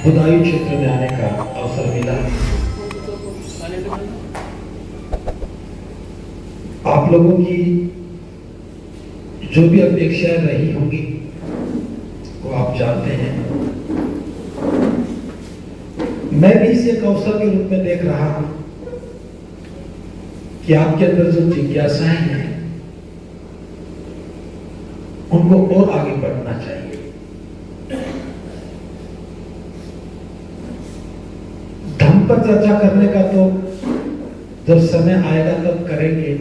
बदायूं क्षेत्र में आने का अवसर मिला। आप लोगों की जो भी अपेक्षाएं रही होंगी वो आप जानते हैं। मैं भी इसे एक अवसर के रूप में देख रहा हूं कि आपके अंदर जो जिज्ञासाएं हैं उनको और आगे बढ़ना चाहिए। धर्म पर चर्चा करने का तो जब समय आएगा तब करेंगे,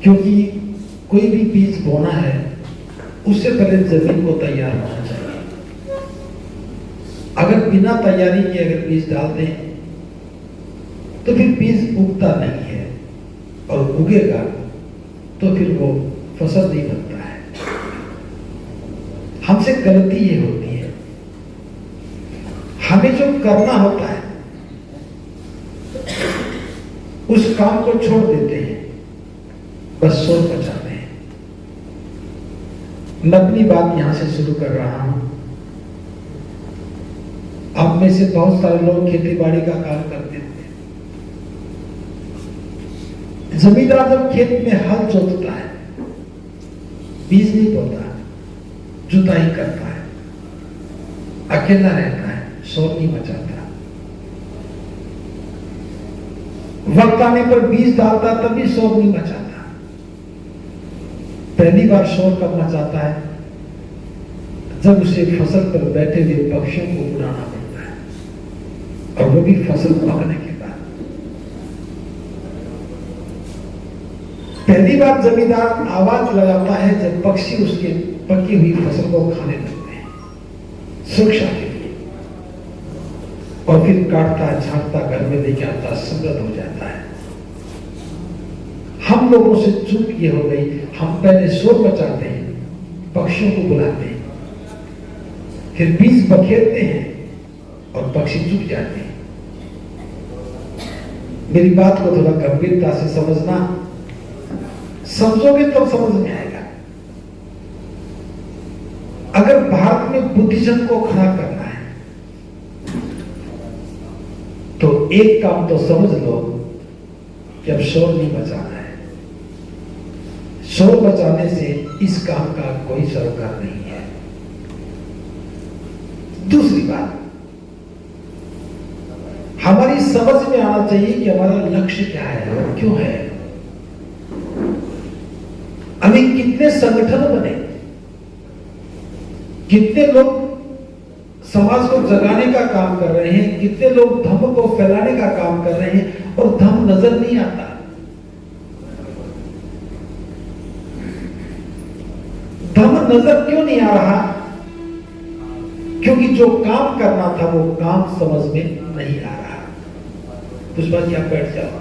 क्योंकि कोई भी बीज बोना है उससे पहले जमीन को तैयार होना चाहिए। अगर बिना तैयारी के अगर बीज डाल दें तो फिर बीज उगता नहीं है, और उगेगा तो फिर वो फसल नहीं बनता है। हमसे गलती ये होती है, हमें जो करना होता है उस काम को छोड़ देते हैं, बस शोर मचाते हैं। मैं अपनी बात यहां से शुरू कर रहा हूं। आप में से बहुत सारे लोग खेती बाड़ी का काम करते थे। जमींदार जब खेत में हल जोतता है, बीज नहीं बोता, जुताई करता है, अकेला रहता है, शोर नहीं मचाता। वक्त आने पर बीज डालता तभी शोर नहीं मचाता। पहली बार शोर कब मचाता है? जब उसे फसल पर बैठे हुए पक्षियों को उड़ाना पड़ता है, और वो भी फसल पकने के बाद। पहली बार जमींदार आवाज लगाता है जब पक्षी उसके पकी हुई फसल को खाने लगते हैं, सुरक्षा के लिए, और फिर काटता, झाड़ता, घर में लेके आता, समृद्ध हो जाता है। हम लोगों से चूक ये हो गई, हम पहले शोर मचाते हैं, पक्षियों को बुलाते हैं, फिर बीज बखेरते हैं और पक्षी चुप जाते हैं। मेरी बात को थोड़ा गंभीरता से समझना, समझोगे तब समझ में आएगा। अगर भारत में बुद्धिज्म को खड़ा करना है तो एक काम तो समझ लो कि अब शोर नहीं मचाना है। शोर मचाने से इस काम का कोई सरोकार नहीं है। दूसरी बात, हमारी समझ में आना चाहिए कि हमारा लक्ष्य क्या है और क्यों है। हमें कितने संगठन बने, कितने लोग समाज को जगाने का काम कर रहे हैं, कितने लोग धर्म को फैलाने का काम कर रहे हैं, और धर्म नजर नहीं आता। धर्म नजर क्यों नहीं आ रहा? क्योंकि जो काम करना था वो काम समझ में नहीं आ रहा। पुष्पा जी आप बैठ जाओ,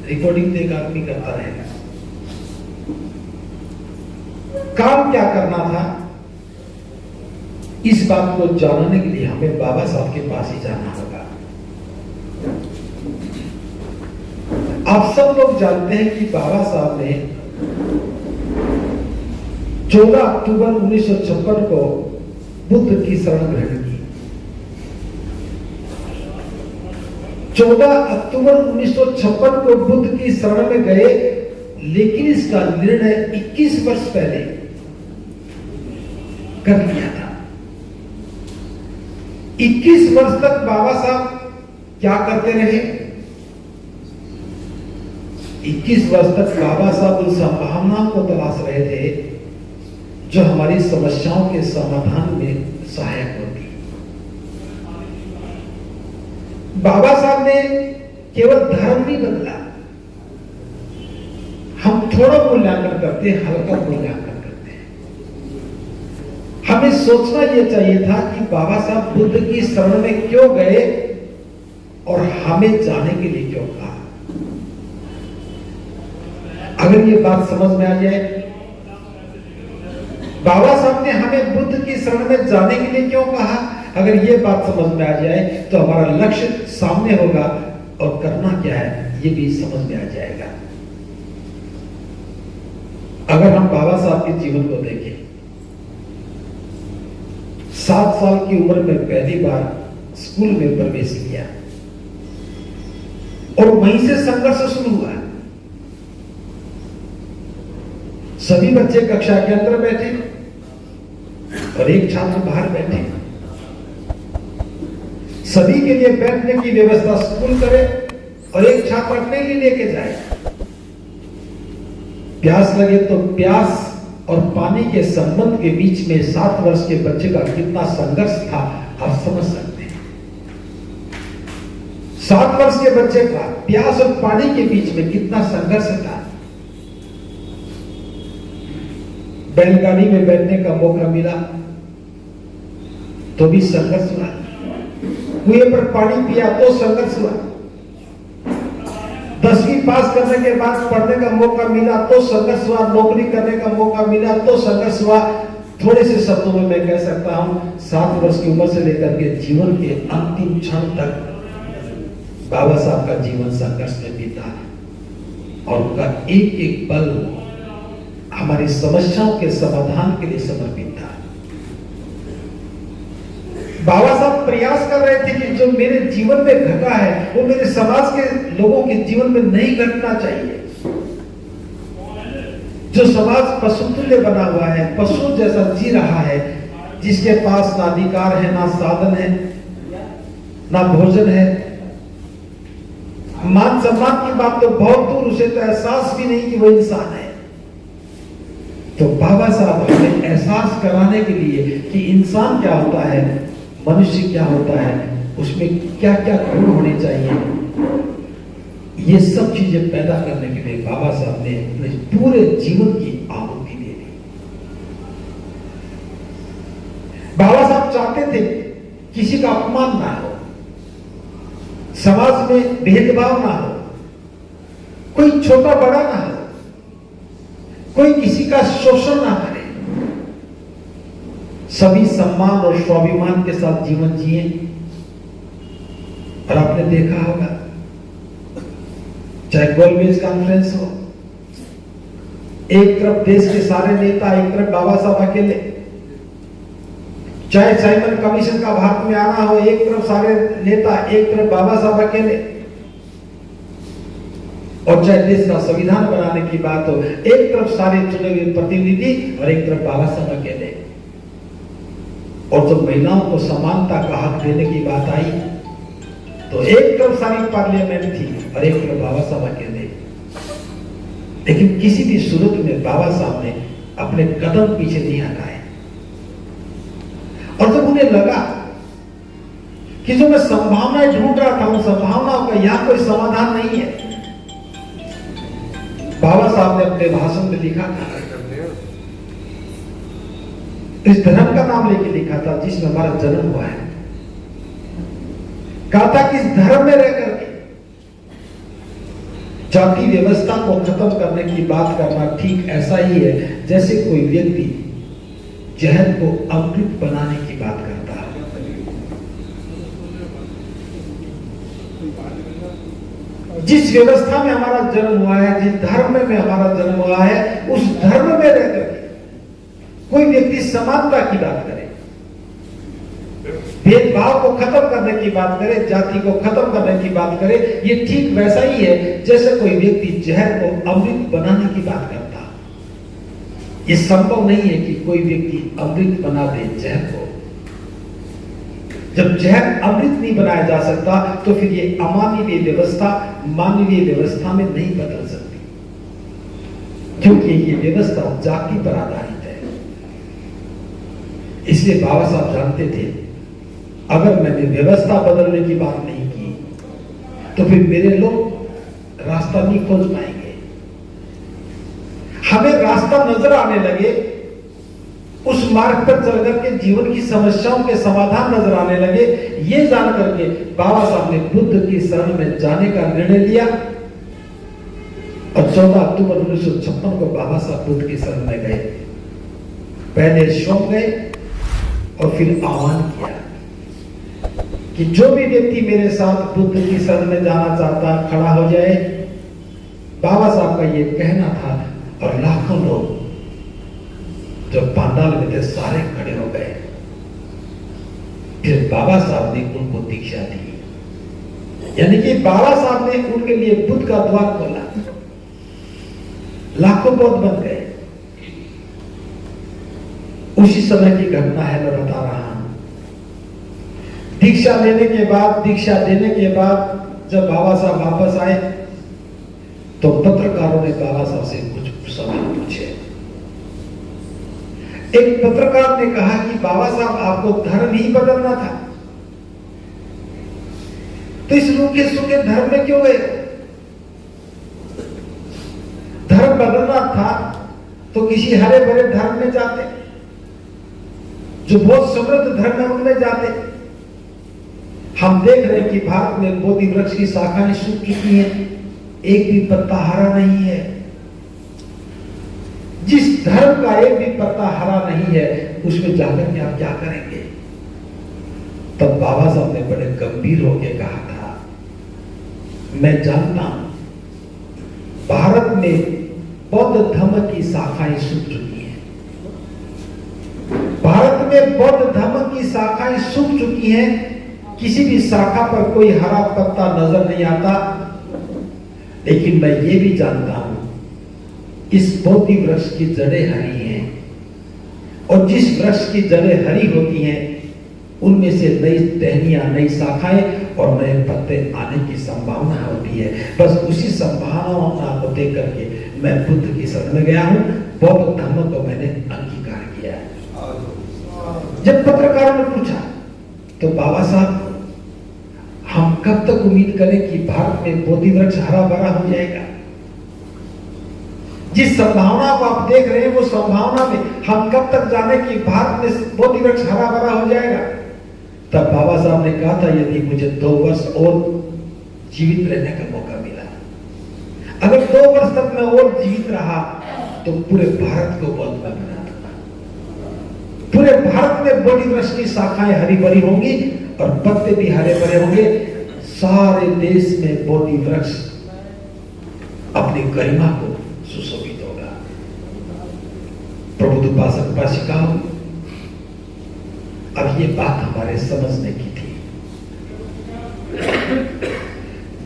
रिकॉर्डिंग तो एक आदमी करता रहेगा। काम क्या करना था, इस बात को जानने के लिए हमें बाबा साहब के पास ही जाना होगा। आप सब लोग जानते हैं कि बाबा साहब ने 14 अक्टूबर 1956 को बुद्ध की शरण ग्रहण की। 14 अक्टूबर 1956 को बुद्ध की शरण में गए, लेकिन इसका निर्णय 21 वर्ष पहले कर लिया था। 21 वर्ष तक बाबा साहब क्या करते रहे? 21 वर्ष तक बाबा साहब उन संभावनाओं को तलाश रहे थे जो हमारी समस्याओं के समाधान में सहायक होती। बाबा साहब ने केवल धर्म नहीं बदला। हम थोड़ा मूल्यांकन करते हैं, हल्का मूल्यांकन करते हैं। हमें सोचना यह चाहिए था कि बाबा साहब बुद्ध की शरण में क्यों गए और हमें जाने के लिए क्यों कहा। अगर ये बात समझ में आ जाए, बाबा साहब ने हमें बुद्ध की शरण में जाने के लिए क्यों कहा, अगर ये बात समझ में आ जाए तो हमारा लक्ष्य सामने होगा और करना क्या है ये भी समझ में आ जाएगा। अगर हम बाबा साहब के जीवन को देखें 7 साल की उम्र में पहली बार स्कूल में प्रवेश किया और वहीं से संघर्ष शुरू हुआ। सभी बच्चे कक्षा के अंदर बैठे और एक छात्र बाहर बैठे। सभी के लिए बैठने की व्यवस्था स्कूल करे और एक छात्र अपने लिए लेके जाए। प्यास लगे तो प्यास और पानी के संबंध के बीच में 7 वर्ष के बच्चे का कितना संघर्ष था आप समझ सकते हैं। 7 वर्ष के बच्चे का प्यास और पानी के बीच में कितना संघर्ष था। बैलगाड़ी में बैठने का मौका मिला तो भी संघर्ष हुआ। कुएं पर पानी पिया तो संघर्ष हुआ। 10वीं पास करने के बाद पढ़ने का मौका मिला तो संघर्ष हुआ। नौकरी करने का मौका मिला तो संघर्ष हुआ। थोड़े से शब्दों में मैं कह सकता हूं 7 वर्ष की उम्र से लेकर के जीवन के अंतिम क्षण तक बाबा साहब का जीवन संघर्ष में बीता और उनका एक एक पल हमारी समस्याओं के समाधान के लिए समर्पित था। बाबा साहब प्रयास कर रहे थे कि जो मेरे जीवन में घटा है वो मेरे समाज के लोगों के जीवन में नहीं घटना चाहिए। जो समाज पशु तुल्य बना हुआ है, पशु जैसा जी रहा है, जिसके पास ना अधिकार है, ना साधन है, ना भोजन है, मान सम्मान की बात तो बहुत दूर, उसे तो एहसास भी नहीं कि वो इंसान है। तो बाबा साहब हमें एहसास कराने के लिए कि इंसान क्या होता है, मनुष्य क्या होता है, उसमें क्या क्या गुण होने चाहिए, ये सब चीजें पैदा करने के लिए बाबा साहब ने अपने पूरे जीवन की आहुति दे दी। बाबा साहब चाहते थे किसी का अपमान ना हो, समाज में भेदभाव ना हो, कोई छोटा बड़ा ना हो, कोई किसी का शोषण ना करे, सभी सम्मान और स्वाभिमान के साथ जीवन जिए। और आपने देखा होगा चाहे गोलमेज कॉन्फ्रेंस हो, एक तरफ देश के सारे नेता, एक तरफ बाबा साहब अकेले, चाहे साइमन कमीशन का भारत में आना हो, एक तरफ सारे नेता, एक तरफ बाबा साहब अकेले, और चाहे देश का संविधान बनाने की बात हो, एक तरफ सारे चुने हुए प्रतिनिधि और एक तरफ बाबा साहब अकेले। और जब महिलाओं को समानता का हक देने की बात आई तो एक तरफ सारी पार्लियामेंट थी और एक तरफ बाबा साहब अकेले। लेकिन किसी भी सूरत में बाबा साहब ने अपने कदम पीछे नहीं हटाए। और जब उन्हें लगा कि जो मैं संभावनाएं ढूंढ रहा था उन संभावनाओं का यहां कोई समाधान नहीं है, बाबा साहब ने अपने भाषण में लिखा था, इस धर्म का नाम लेके लिखा था जिसमें हमारा जन्म हुआ है। कहा था कि इस धर्म में रह करके जाति व्यवस्था को खत्म करने की बात करना ठीक ऐसा ही है जैसे कोई व्यक्ति जहर को अमृत बनाने की बात करता है। जिस व्यवस्था में हमारा जन्म हुआ है, जिस धर्म में हमारा जन्म हुआ है, उस धर्म में रहकर कोई व्यक्ति समानता की बात करे, भेदभाव को खत्म करने की बात करे, जाति को खत्म करने की बात करे, ये ठीक वैसा ही है जैसे कोई व्यक्ति जहर को अमृत बनाने की बात करता। ये संभव नहीं है कि कोई व्यक्ति अमृत बना दे जहर को। जब जहर अमृत नहीं बनाया जा सकता तो फिर ये अमानवीय व्यवस्था मानवीय व्यवस्था में नहीं बदल सकती, क्योंकि ये व्यवस्था जाति पर आधारित है। इसलिए बाबा साहब जानते थे अगर मैंने व्यवस्था बदलने की बात नहीं की तो फिर मेरे लोग रास्ता नहीं खोज पाएंगे। हमें रास्ता नजर आने लगे, उस मार्ग पर चल करके जीवन की समस्याओं के समाधान नजर आने लगे। ये जान करके बाबा साहब ने बुद्ध की शरण में जाने का निर्णय लिया और 14 अक्टूबर 1956 को बाबा साहब बुद्ध की शरण में गए। पहले शोक गए और फिर आह्वान किया कि जो भी व्यक्ति मेरे साथ बुद्ध की शरण में जाना चाहता खड़ा हो जाए। बाबा साहब का ये कहना था और लाखों लोग जो पंडाल में थे सारे खड़े हो गए। फिर बाबा साहब ने उनको दीक्षा दी, यानी कि बाबा साहब ने उनके लिए बुद्ध का द्वार खोला, लाखों बौद्ध बन गए। उसी समय की घटना है, मैं बता रहा हूं। दीक्षा लेने के बाद, दीक्षा देने के बाद जब बाबा साहब वापस आए तो पत्रकारों ने बाबा साहब से कुछ सवाल पूछे। एक पत्रकार ने कहा कि बाबा साहब आपको धर्म ही बदलना था, तो इस रूखे सूखे धर्म में क्यों गए? धर्म बदलना था तो किसी हरे भरे धर्म में जाते, जो बहुत समृद्ध धर्म है उनमें जाते। हम देख रहे हैं कि भारत में बोधि वृक्ष की शाखाएं सूख चुकी हैं, एक भी पत्ता हरा नहीं है। जिस धर्म का एक भी पत्ता हरा नहीं है, उसमें जाकर के आप क्या करेंगे? तब बाबा साहब ने बड़े गंभीर होकर कहा था, मैं जानता हूं भारत में बौद्ध धर्म की शाखाएं सूख चुकी हैं। भारत में बौद्ध धर्म की शाखाएं सूख चुकी हैं, किसी भी शाखा पर कोई हरा पत्ता नजर नहीं आता। लेकिन मैं ये भी जानता हूं इस बोधि वृक्ष की जड़ें हरी हैं, और जिस वृक्ष की जड़ें हरी होती हैं उनमें से नई टहनियां, नई शाखाएं और नए पत्ते आने की संभावना होती है। बस उसी संभावना को देख करके मैं बुद्ध की शरण में गया हूं, बौद्ध धर्म को मैंने अंगीकार किया है। जब पत्रकारों ने पूछा तो बाबा साहब, हम कब तक उम्मीद करें कि भारत में बोधि वृक्ष हरा भरा हो जाएगा? जिस संभावना को आप देख रहे हैं वो संभावना में हम कब तक जाने कि भारत में बोधि वृक्ष हरा भरा हो जाएगा? तब बाबा साहब ने कहा था, यदि मुझे 2 वर्ष और जीवित रहने का मौका मिला, अगर 2 वर्ष तक मैं और जीवित रहा तो पूरे भारत को बौद्ध में बना दूंगा। पूरे भारत में बोधि वृक्ष की शाखाएं हरी भरी होंगी और पत्ते भी हरे भरे होंगे। सारे देश में बोधि वृक्ष अपनी गरिमा को सुशोभित होगा। प्रबुद्ध उपासक उपासिकाओं, अब ये बात हमारे समझने की थी।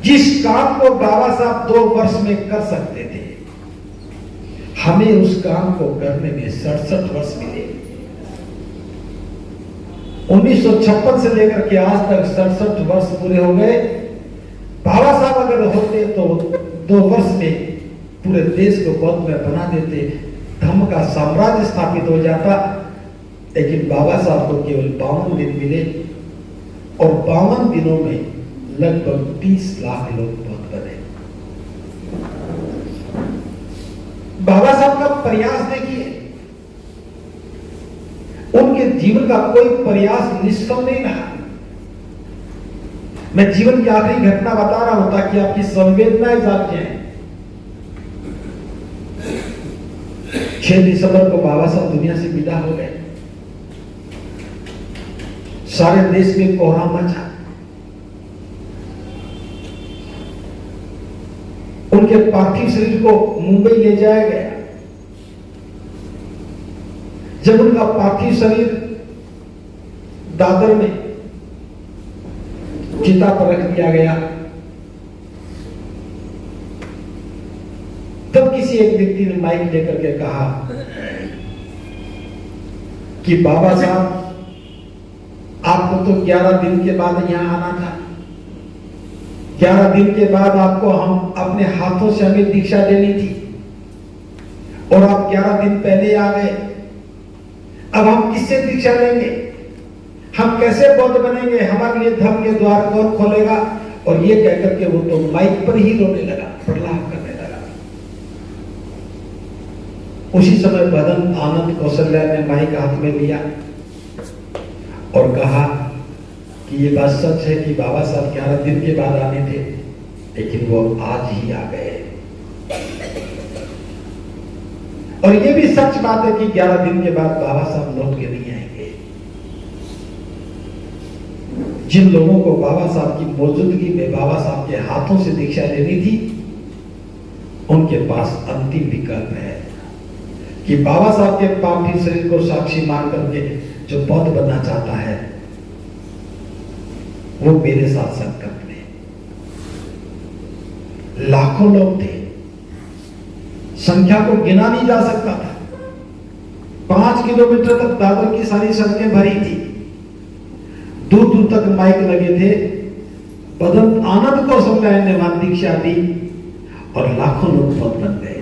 जिस काम को बाबा साहब 2 वर्ष में कर सकते थे, हमें उस काम को करने में 67 वर्ष मिले। 1956 से लेकर के आज तक 67 वर्ष पूरे हो गए। बाबा साहब अगर होते तो 2 वर्ष में पूरे देश को बौद्ध में बना देते, धर्म का साम्राज्य स्थापित हो जाता। लेकिन बाबा साहब को केवल 52 दिन मिले और 52 दिनों में लगभग 30 लाख लोग बौद्ध बने। बाबा साहब का प्रयास देखिए, उनके जीवन का कोई प्रयास निष्फल नहीं रहा। मैं जीवन की आखिरी घटना बता रहा हूं ताकि आपकी संवेदनाएं जाग जाएं। 6 दिसंबर को बाबा साहब दुनिया से विदा हो गए। सारे देश में कोहराम मचा। उनके पार्थिव शरीर को मुंबई ले जाया गया। जब उनका पार्थिव शरीर दादर में चिता पर रख दिया गया, तब किसी एक व्यक्ति ने माइक लेकर के कहा कि बाबा साहब, आपको तो 11 दिन के बाद यहां आना था। 11 दिन के बाद आपको हम अपने हाथों से हमें दीक्षा देनी थी और आप 11 दिन पहले आ गए। अब हम किससे दीक्षा लेंगे? हम कैसे बौद्ध बनेंगे? हमारे लिए धर्म के द्वार कौन खोलेगा? और ये कहकर के वो तो माइक पर ही रोने लगा, प्रलाप करने लगा। उसी समय बदन आनंद कौशल्या ने माइक हाथ में लिया और कहा कि ये बात सच है कि बाबा साहब 11 दिन के बाद आने थे, लेकिन वो आज ही आ गए। और ये भी सच बात है कि 11 दिन के बाद बाबा साहब लौट के नहीं आएंगे। जिन लोगों को बाबा साहब की मौजूदगी में बाबा साहब के हाथों से दीक्षा लेनी थी, उनके पास अंतिम विकल्प है कि बाबा साहब के पार्थिव शरीर को साक्षी मान करके जो बौद्ध बनना चाहता है वो मेरे साथ संकल्प में लाखों लोग थे, संख्या को गिना नहीं जा सकता था। 5 किलोमीटर तक दादर की सारी सड़कें भरी थी, दूर दूर तक माइक लगे थे। बदन आनंद को समझाने ने मान दीक्षा दी और लाखों लोग पद बन गए।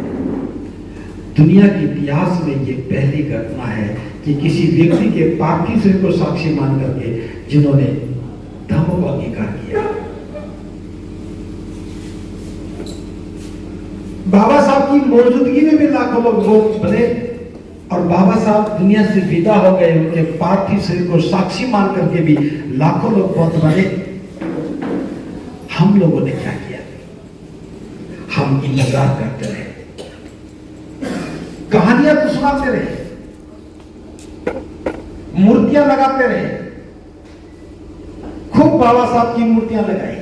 दुनिया के इतिहास में ये पहली घटना है कि किसी व्यक्ति के पार्थिव शरीर को साक्षी मान करके जिन्होंने धम्म को अंगीकार किया। बाबा साहब की मौजूदगी में भी लाखों लोग बने और बाबा साहब दुनिया से विदा हो गए। उनके पार्थिव शरीर को साक्षी मान करके भी लाखों लोग बहुत बने। हम लोगों ने क्या किया? हम इंतजार करते रहे, कहानियां तो सुनाते रहे, मूर्तियां लगाते रहे, खूब बाबा साहब की मूर्तियां लगाई।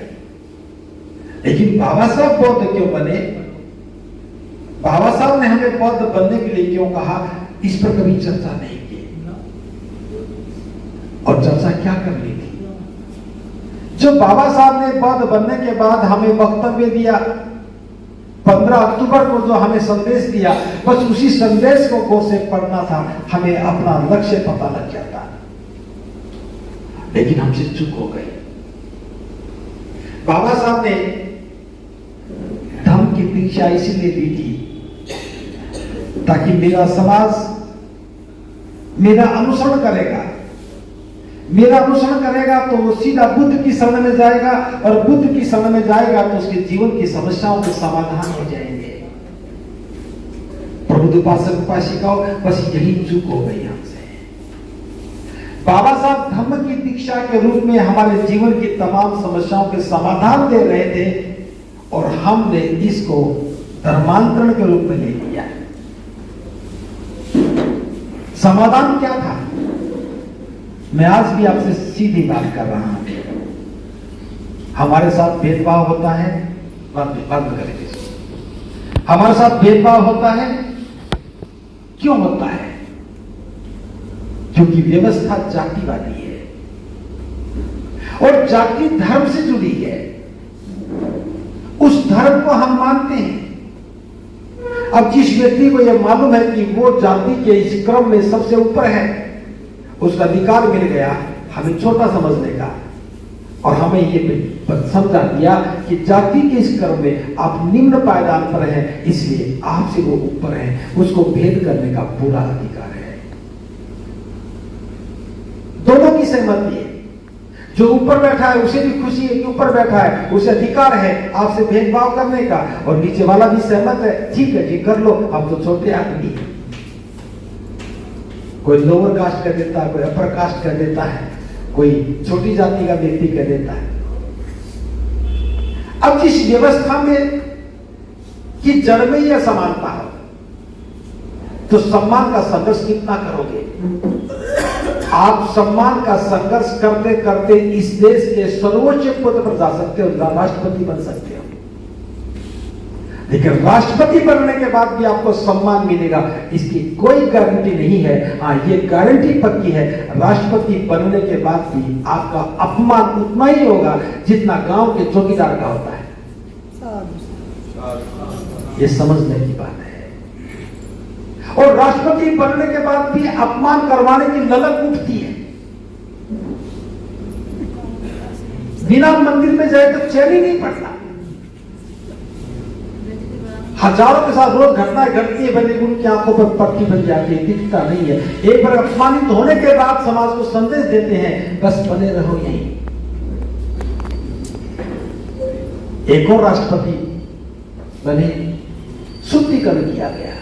लेकिन बाबा साहब बौद्ध क्यों बने? बाबा साहब ने हमें बौद्ध बनने के लिए क्यों कहा? इस पर कभी चर्चा नहीं की। और चर्चा क्या करनी थी? जो बाबा साहब ने बौद्ध बनने के बाद हमें वक्तव्य दिया, 15 अक्टूबर को जो हमें संदेश दिया, बस उसी संदेश को गौर से पढ़ना था, हमें अपना लक्ष्य पता लग जाता। लेकिन हमसे चूक हो गई। बाबा साहब ने धम्म की दीक्षा इसीलिए दी थी ताकि मेरा समाज मेरा अनुसरण करेगा। मेरा अनुसरण करेगा तो वो सीधा बुद्ध की शरण में जाएगा और बुद्ध की शरण में जाएगा तो उसके जीवन की समस्याओं के समाधान हो जाएंगे। प्रबुद्ध उपासक उपासिकाओं, बस यही चूक हो गई हमसे। बाबा साहब धम्म की दीक्षा के रूप में हमारे जीवन की तमाम समस्याओं के समाधान दे रहे थे और हमने इसको धर्मांतरण के रूप में ले लिया। समाधान क्या था? मैं आज भी आपसे सीधी बात कर रहा हूं। हमारे साथ भेदभाव होता है, बंद करेंगे। हमारे साथ भेदभाव होता है, क्यों होता है? क्योंकि व्यवस्था जातिवादी है और जाति धर्म से जुड़ी है। उस धर्म को हम मानते हैं। अब जिस व्यक्ति को यह मालूम है कि वो जाति के इस क्रम में सबसे ऊपर है, उसका अधिकार मिल गया हमें छोटा समझने का और हमें ये समझा दिया कि जाति के इस क्रम में आप निम्न पायदान पर हैं, इसलिए आपसे वो ऊपर है, उसको भेद करने का पूरा अधिकार है। दोनों की सहमति है। जो ऊपर बैठा है उसे भी खुशी है कि ऊपर बैठा है, उसे अधिकार है आपसे भेदभाव करने का, और नीचे वाला भी सहमत है, ठीक है जी कर लो, हम तो छोटे आदमी हैं। कोई लोअर कास्ट कर देता है, कोई अपर कास्ट कर देता है, कोई छोटी जाति का व्यक्ति कर देता है। अब जिस व्यवस्था में कि जड़ में यह समानता हो तो सम्मान का संघर्ष कितना करोगे? आप सम्मान का संघर्ष करते करते इस देश के सर्वोच्च पद पर जा सकते हो, राष्ट्रपति बन सकते हो। लेकिन राष्ट्रपति बनने के बाद भी आपको सम्मान मिलेगा, इसकी कोई गारंटी नहीं है। हाँ, ये गारंटी पक्की है, राष्ट्रपति बनने के बाद भी आपका अपमान उतना ही होगा जितना गांव के चौकीदार का होता है। ये समझने की बात है। और राष्ट्रपति बनने के बाद भी अपमान करवाने की ललक उठती है। बिना मंदिर में जाए तो चैन ही नहीं पड़ता। हजारों के साथ रोज घटनाएं घटती है, भले उनकी आंखों पर पट्टी बन जाती है, दिखता नहीं है। एक बार अपमानित होने के बाद समाज को संदेश देते हैं, बस बने रहो यहीं। एक और राष्ट्रपति बने, शुद्धिकरण किया गया।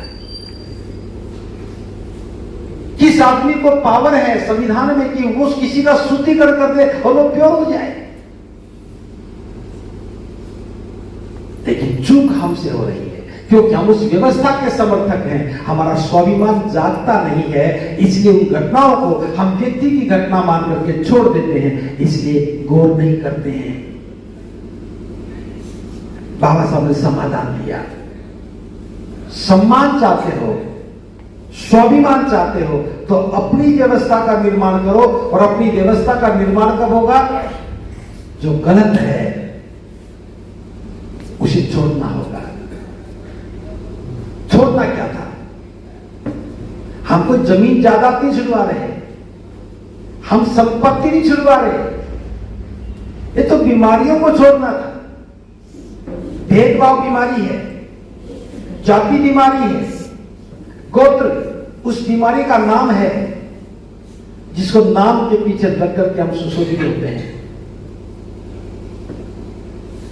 किस आदमी को पावर है संविधान में कि वो किसी का शुद्धिकरण कर दे और वो प्योर हो जाए? लेकिन चूक हमसे हो रही है क्योंकि हम उस व्यवस्था के समर्थक हैं। हमारा स्वाभिमान जागता नहीं है, इसलिए उन घटनाओं को हम व्यक्ति की घटना मान करके छोड़ देते हैं, इसलिए गौर नहीं करते हैं। बाबा साहब ने समाधान दिया। सम्मान चाहते हो, स्वाभिमान चाहते हो तो अपनी व्यवस्था का निर्माण करो। और अपनी व्यवस्था का निर्माण कब होगा? जो गलत है उसे छोड़ना होगा। छोड़ना क्या था? हम कोई जमीन जायदाद नहीं छुड़वा रहे, हम संपत्ति नहीं छुड़वा रहे, ये तो बीमारियों को छोड़ना था। भेदभाव बीमारी है, जाति बीमारी है, गोत्र उस बीमारी का नाम है जिसको नाम के पीछे लग करके हम सुशोभित होते हैं।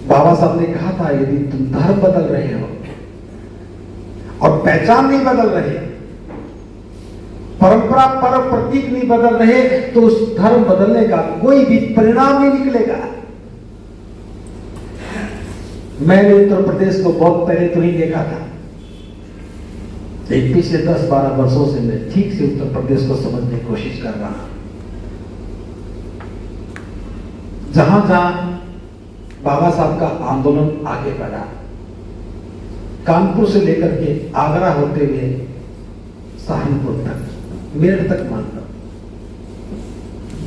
बाबा साहब ने कहा था यदि तुम धर्म बदल रहे हो और पहचान नहीं बदल रहे, परंपरा पर प्रतीक नहीं बदल रहे, तो उस धर्म बदलने का कोई भी परिणाम नहीं निकलेगा। मैंने उत्तर प्रदेश को बहुत पहले तो ही देखा था, लेकिन पिछले 10-12 वर्षों से मैं ठीक से उत्तर प्रदेश को समझने की कोशिश कर रहा हूं। जहां जहां बाबा साहब का आंदोलन आगे बढ़ा, कानपुर से लेकर के आगरा होते हुए सहारनपुर तक, मेरठ तक मान लो,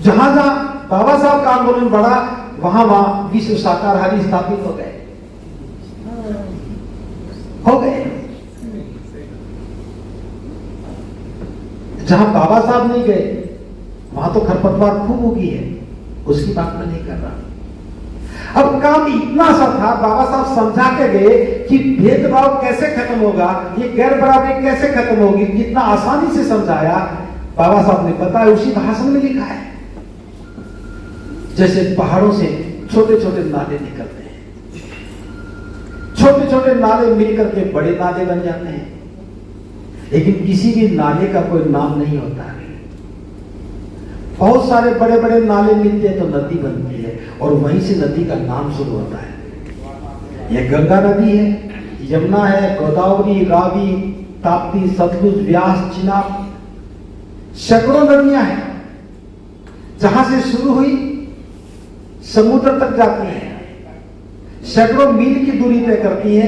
जहां जहां बाबा साहब का आंदोलन बढ़ा वहां वहां विश्व शाकाहारी स्थापित हो गए। जहां बाबा साहब नहीं गए वहां तो खरपतवार खूब उगी है, उसकी बात मैं नहीं कर रहा। अब काम इतना सा था, बाबा साहब समझा के गए कि भेदभाव कैसे खत्म होगा, ये गैर बराबरी कैसे खत्म होगी, कितना आसानी से समझाया। बाबा साहब ने बताया, उसी भाषण में लिखा है। जैसे पहाड़ों से छोटे छोटे नाले निकलते हैं, छोटे छोटे नाले मिलकर के बड़े नाले बन जाते हैं, लेकिन किसी भी नाले का कोई नाम नहीं होता है। बहुत सारे बड़े बड़े नाले मिलते हैं तो नदी बनती है, और वहीं से नदी का नाम शुरू होता है। यह गंगा नदी है, यमुना है, गोदावरी, रावी, ताप्ती, सतलुज, व्यास, चिनाब, सैकड़ों नदियां हैं। जहां से शुरू हुई समुद्र तक जाती है, सैकड़ों मील की दूरी तय करती है,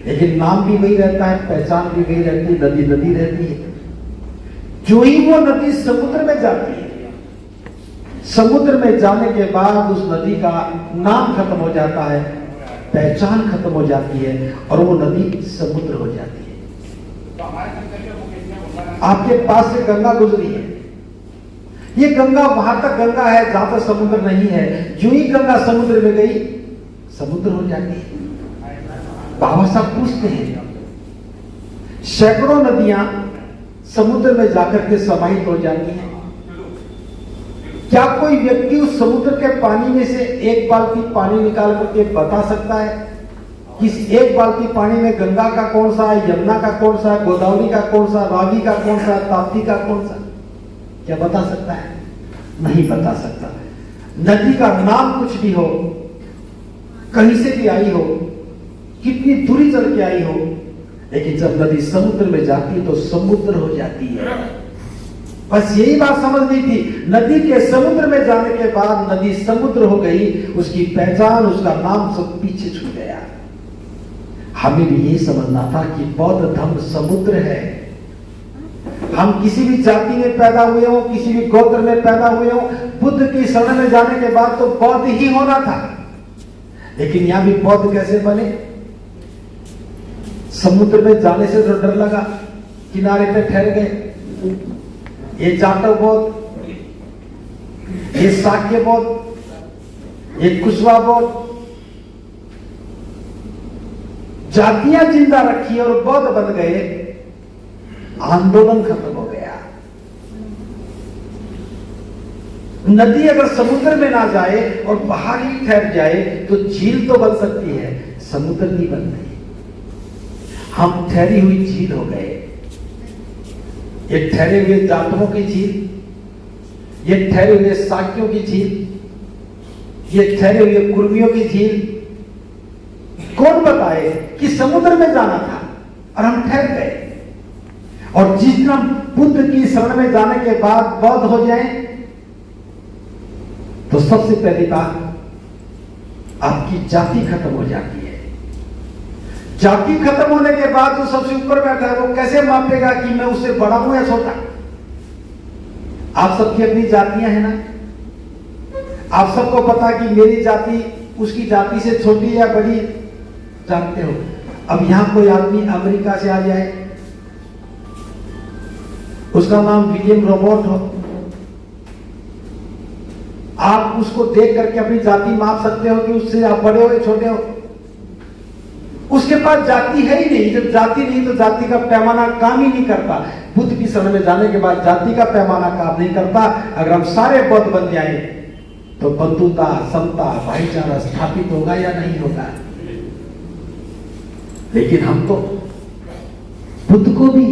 लेकिन नाम भी वही रहता है, पहचान भी वही रहती है, नदी नदी रहती है। जो ही वो नदी समुद्र में जाती है, समुद्र में जाने के बाद उस नदी का नाम खत्म हो जाता है, पहचान खत्म हो जाती है, और वो नदी समुद्र हो जाती है। आपके पास से गंगा गुजरी है, ये गंगा वहां तक गंगा है जहां तक समुद्र नहीं है। जो ही गंगा समुद्र में गई, समुद्र हो जाती है। बाबा साहब पूछते हैं, सैकड़ों नदियां समुद्र में जाकर के समाहित हो जाती हैं, क्या कोई व्यक्ति उस समुद्र के पानी में से एक बाल्टी पानी निकाल करके बता सकता है कि इस एक बाल्टी पानी में गंगा का कौन सा है, यमुना का कौन सा है, गोदावरी का कौन सा, रावी का कौन सा, ताप्ती का कौन सा? क्या बता सकता है? नहीं बता सकता। नदी का नाम कुछ भी हो, कहीं से भी आई हो, कितनी दूरी चल के आई हो, लेकिन जब नदी समुद्र में जाती है तो समुद्र हो जाती है। बस यही बात समझनी थी। नदी के समुद्र में जाने के बाद नदी समुद्र हो गई, उसकी पहचान, उसका नाम सब पीछे छूट गया। हमें भी यही समझना था कि बौद्ध धर्म समुद्र है। हम किसी भी जाति में पैदा हुए हो, किसी भी गोत्र में पैदा हुए हो, बुद्ध की शरण में जाने के बाद तो बौद्ध ही होना था। लेकिन यहां भी बौद्ध कैसे बने? समुद्र में जाने से तो डर लगा, किनारे पे ठहर गए। ये जाटव बौद्ध, ये शाक्य बौद्ध, ये कुशवा बौद्ध, जातियां जिंदा रखी और बौद्ध बन गए, आंदोलन खत्म हो गया। नदी अगर समुद्र में ना जाए और बाहर ही ठहर जाए तो झील तो बन सकती है, समुद्र नहीं बनती। हम ठहरी हुई झील हो गए। ये ठहरे हुए जाटवों की झील, ये ठहरे हुए शाक्यों की झील, ये ठहरे हुए कुर्मियों की झील। कौन बताए कि समुद्र में जाना था और हम ठहर गए। और जिस दिन हम बुद्ध की शरण में जाने के बाद बौद्ध हो जाए तो सबसे पहली बात आपकी जाति खत्म हो जाती है। जाति खत्म होने के बाद जो सबसे ऊपर बैठा है वो कैसे मापेगा कि मैं उससे बड़ा हूं या छोटा? आप सबकी अपनी जातियां हैं ना। आप सबको पता कि मेरी जाति उसकी जाति से छोटी या बड़ी, जानते हो। अब यहां कोई आदमी अमेरिका से आ जाए, उसका नाम विलियम रॉबर्ट हो, आप उसको देख करके अपनी जाति माप सकते हो कि उससे आप बड़े हो या छोटे हो? उसके पास जाति है ही नहीं। जब जाति नहीं तो जाति का पैमाना काम ही नहीं करता। बुद्ध की शरण में जाने के बाद जाति का पैमाना काम नहीं करता। अगर हम सारे बौद्ध बन जाए तो बंधुता, समता, भाईचारा स्थापित होगा या नहीं होगा? लेकिन हम तो बुद्ध को भी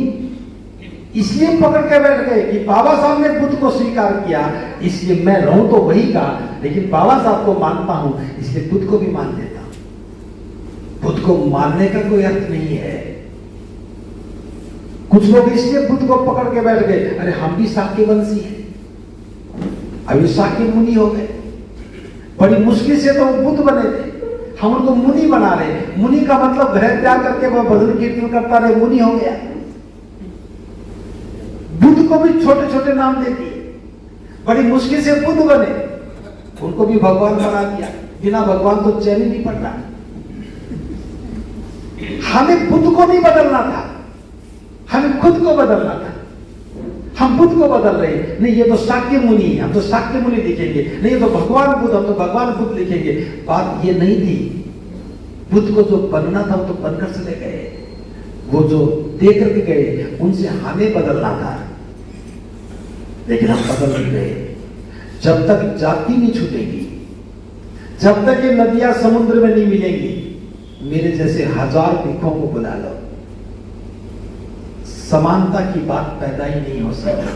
इसलिए पकड़ के बैठ गए कि बाबा साहब ने बुद्ध को स्वीकार किया, इसलिए मैं रहूं तो वही का, लेकिन बाबा साहब को मानता हूं इसलिए बुद्ध को भी मान लेता हूं। बुद्ध को मानने का कोई अर्थ नहीं है। कुछ लोग इसलिए बुद्ध को पकड़ के बैठ गए, अरे हम भी शाक्य वंशी हैं, अभी शाक्य मुनि हो गए। बड़ी मुश्किल से तो वो बुद्ध बने थे, हम उनको मुनि बना रहे। मुनि का मतलब घर त्याग करके वह भजन कीर्तन करता रहे, मुनि हो गया। बुद्ध को भी छोटे छोटे नाम दे दिए, बड़ी मुश्किल से बुद्ध बने, उनको भी भगवान बना दिया। बिना भगवान तो चैन ही नहीं पड़ता। हमें बुद्ध को नहीं बदलना था, हमें खुद को बदलना था। हम बुद्ध को बदल रहे हैं, नहीं ये तो शाक्य मुनि है, हम तो शाक्य मुनि लिखेंगे, नहीं ये तो भगवान बुद्ध, हम तो भगवान बुद्ध लिखेंगे। बात ये नहीं थी। बुद्ध को जो बनना था वो तो बनकर चले गए, वो जो दे करके गए उनसे हमें बदलना था, लेकिन हम बदल नहीं गए। जब तक जाति नहीं छूटेगी, जब तक ये नदियां समुद्र में नहीं मिलेंगी, मेरे जैसे 1000 भिक्षुओं को बुला लो, समानता की बात पैदा ही नहीं हो सकती।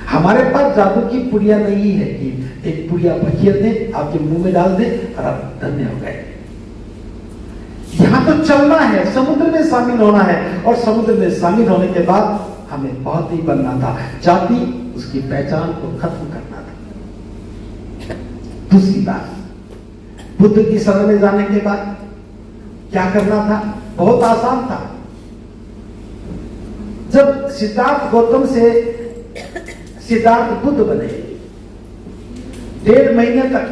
हमारे पास जादू की पुड़िया नहीं है कि एक पुड़िया भजिया दे, आपके मुंह में डाल दे और आप धन्य हो गए। यहां तो चलना है, समुद्र में शामिल होना है, और समुद्र में शामिल होने के बाद हमें बहुत ही बनना था। जाति उसकी पहचान को खत्म करना था। दूसरी बात, बुद्ध की शरण में जाने के बाद क्या करना था? बहुत आसान था। जब सिद्धार्थ गौतम से सिद्धार्थ बुद्ध बने, 1.5 महीने तक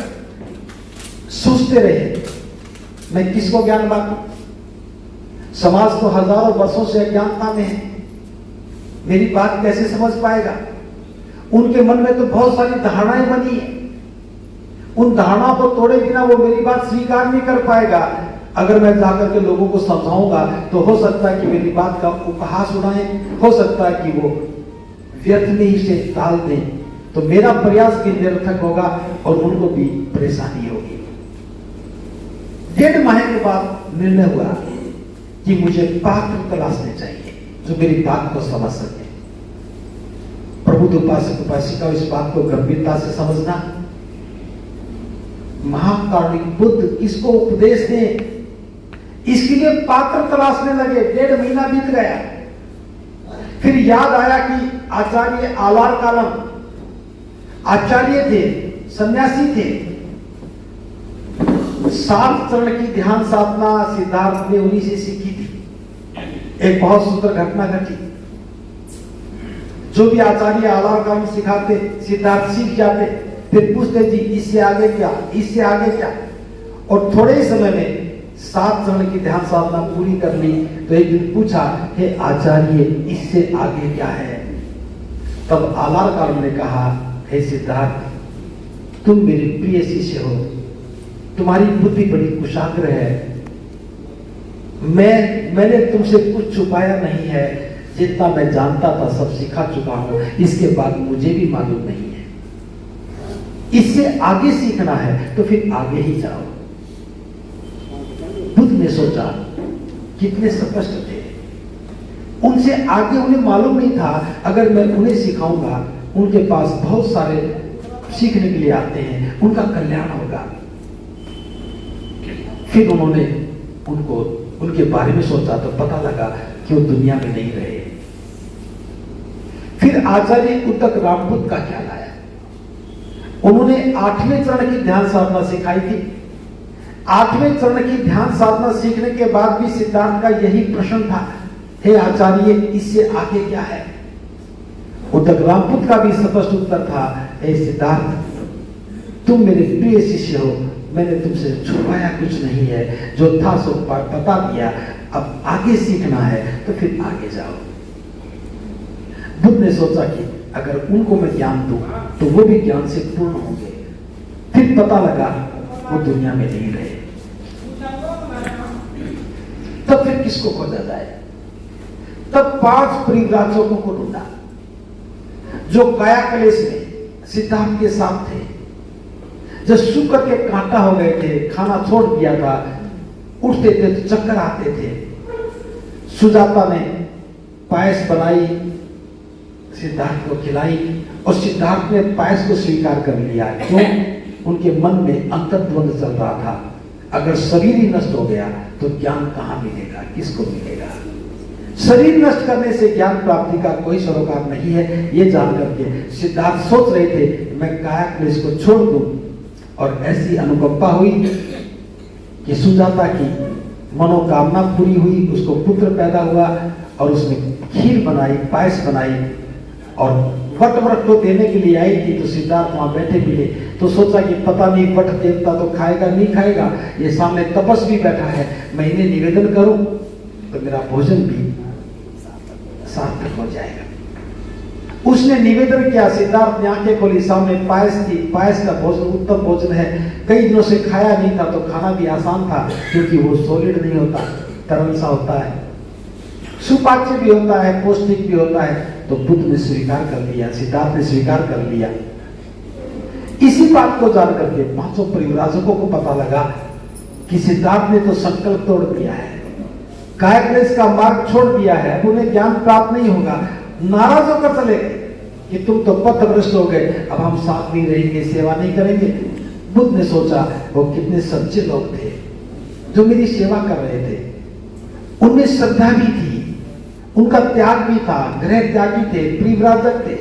सोचते रहे, मैं किसको ज्ञान बांटूं? समाज तो हजारों वर्षों से अज्ञानता में है, मेरी बात कैसे समझ पाएगा? उनके मन में तो बहुत सारी धारणाएं बनी है, उन धारणाओं को तोड़े बिना वो मेरी बात स्वीकार नहीं कर पाएगा। अगर मैं जाकर के लोगों को समझाऊंगा तो हो सकता है कि मेरी बात का उपहास उड़ाएं, हो सकता है कि वो व्यर्थ में ही से टाल दें, तो मेरा प्रयास भी निरर्थक होगा और उनको भी परेशानी होगी। 1.5 माह के बाद निर्णय हुआ कि मुझे पात्र तलाशने चाहिए जो मेरी बात को समझ सके। प्रबुद्ध उपासक उपासिका इस बात को गंभीरता से समझना। महाकारुणिक बुद्ध किसको उपदेश दें, इसके लिए पात्र तलाशने लगे। 1.5 महीना बीत गया। फिर याद आया कि आचार्य आलार कालम आचार्य थे, सन्यासी थे। 7 चरण की ध्यान साधना सिद्धार्थ ने उन्हीं से सीखी थी। एक बहुत सुंदर घटना घटी। जो भी आचार्य आलार कालम सिखाते, सिद्धार्थ सीख जाते, फिर पूछते जी इससे आगे क्या, इससे आगे क्या, और थोड़े ही समय में 7 चरण की ध्यान साधना पूरी कर ली। तो एक दिन पूछा, हे आचार्य इससे आगे क्या है? तब आलार कालम ने कहा, हे सिद्धार्थ तुम मेरे प्रिय शिष्य हो, तुम्हारी बुद्धि बड़ी कुशाग्र है, मैंने तुमसे कुछ छुपाया नहीं है, जितना मैं जानता था सब सिखा चुका हूं, इसके बाद मुझे भी मालूम नहीं है। इससे आगे सीखना है तो फिर आगे ही जाओ। बुद्ध ने सोचा, कितने स्पष्ट थे, उनसे आगे उन्हें मालूम नहीं था। अगर मैं उन्हें सिखाऊंगा, उनके पास बहुत सारे सीखने के लिए आते हैं, उनका कल्याण होगा। फिर उन्होंने उनके बारे में सोचा तो पता लगा कि वो दुनिया में नहीं रहे। फिर आचार्य उद्धक रामबुद्ध का ख्याल आया। उन्होंने 8वें चरण की ध्यान साधना सिखाई थी। 8वें चरण की ध्यान साधना सीखने के बाद भी सिद्धार्थ का यही प्रश्न था, हे आचार्य इससे आगे क्या है? उद्धक रामबुद्ध का भी स्पष्ट उत्तर था, हे सिद्धार्थ तुम मेरे प्रिय शिष्य हो, मैंने तुमसे छुपाया कुछ नहीं है, जो था सो बता दिया, अब आगे सीखना है तो फिर आगे जाओ। बुद्ध ने सोचा कि अगर उनको मैं ज्ञान दूं तो वो भी ज्ञान से पूर्ण होंगे। फिर पता लगा वो दुनिया में नहीं रहे। तब फिर किसको खोजा जाए? तब 5 परिव्राजकों को ढूंढा जो काया क्लेश में सिद्धार्थ के साथ थे। जब सूख करके कांटा हो गए थे, खाना छोड़ दिया था, उठते थे तो चक्कर आते थे। सुजाता ने पायस बनाई, सिद्धार्थ को खिलाई और सिद्धार्थ ने पायस को स्वीकार कर लिया। क्यों? उनके मन में अंतर्द्वंद चल रहा था। अगर शरीर ही नष्ट हो गया तो ज्ञान कहां मिलेगा, किसको मिलेगा? शरीर नष्ट करने से ज्ञान प्राप्ति का कोई सरोकार नहीं है। ये जान करके सिद्धार्थ सोच रहे थे मैं काया क्लेश को छोड़ दूं, और ऐसी अनुकंपा हुई कि सुजाता की मनोकामना पूरी हुई, उसको पुत्र पैदा हुआ और उसने खीर बनाई, पायस बनाई और वट वृक्ष को देने के लिए आई थी। तो सिद्धार्थ वहां बैठे मिले तो सोचा कि पता नहीं वट देवता तो खाएगा नहीं खाएगा, ये सामने तपस्वी बैठा है, मैं इन्हें निवेदन करूं तो मेरा भोजन भी सार्थक हो जाएगा। उसने निवेदन किया, सिद्धार्थ ने आंखें खोली, सामने पायस थी। पायस का भोजन उत्तम भोजन है, कई दिनों से खाया नहीं था तो खाना भी आसान था, क्योंकि वो सॉलिड नहीं होता, तरल सा होता है, सुपाच्य भी होता है, पौष्टिक भी होता है। तो बुद्ध ने स्वीकार कर लिया, सिद्धार्थ ने स्वीकार कर लिया। इसी बात को जान करके 5 परिव्राजकों को पता लगा कि सिद्धार्थ ने तो संकल्प तोड़ दिया है, काया क्लेश का मार्ग छोड़ दिया है, अब उन्हें ज्ञान प्राप्त नहीं होगा। नाराज होकर चले गए कि तुम तो पथभ्रष्ट हो गए, अब हम साथ नहीं रहेंगे, सेवा नहीं करेंगे। बुद्ध ने सोचा वो कितने सच्चे लोग थे जो मेरी सेवा कर रहे थे, उनमें श्रद्धा भी थी, उनका त्याग भी था, गृह त्यागी थे, परिव्राजक थे,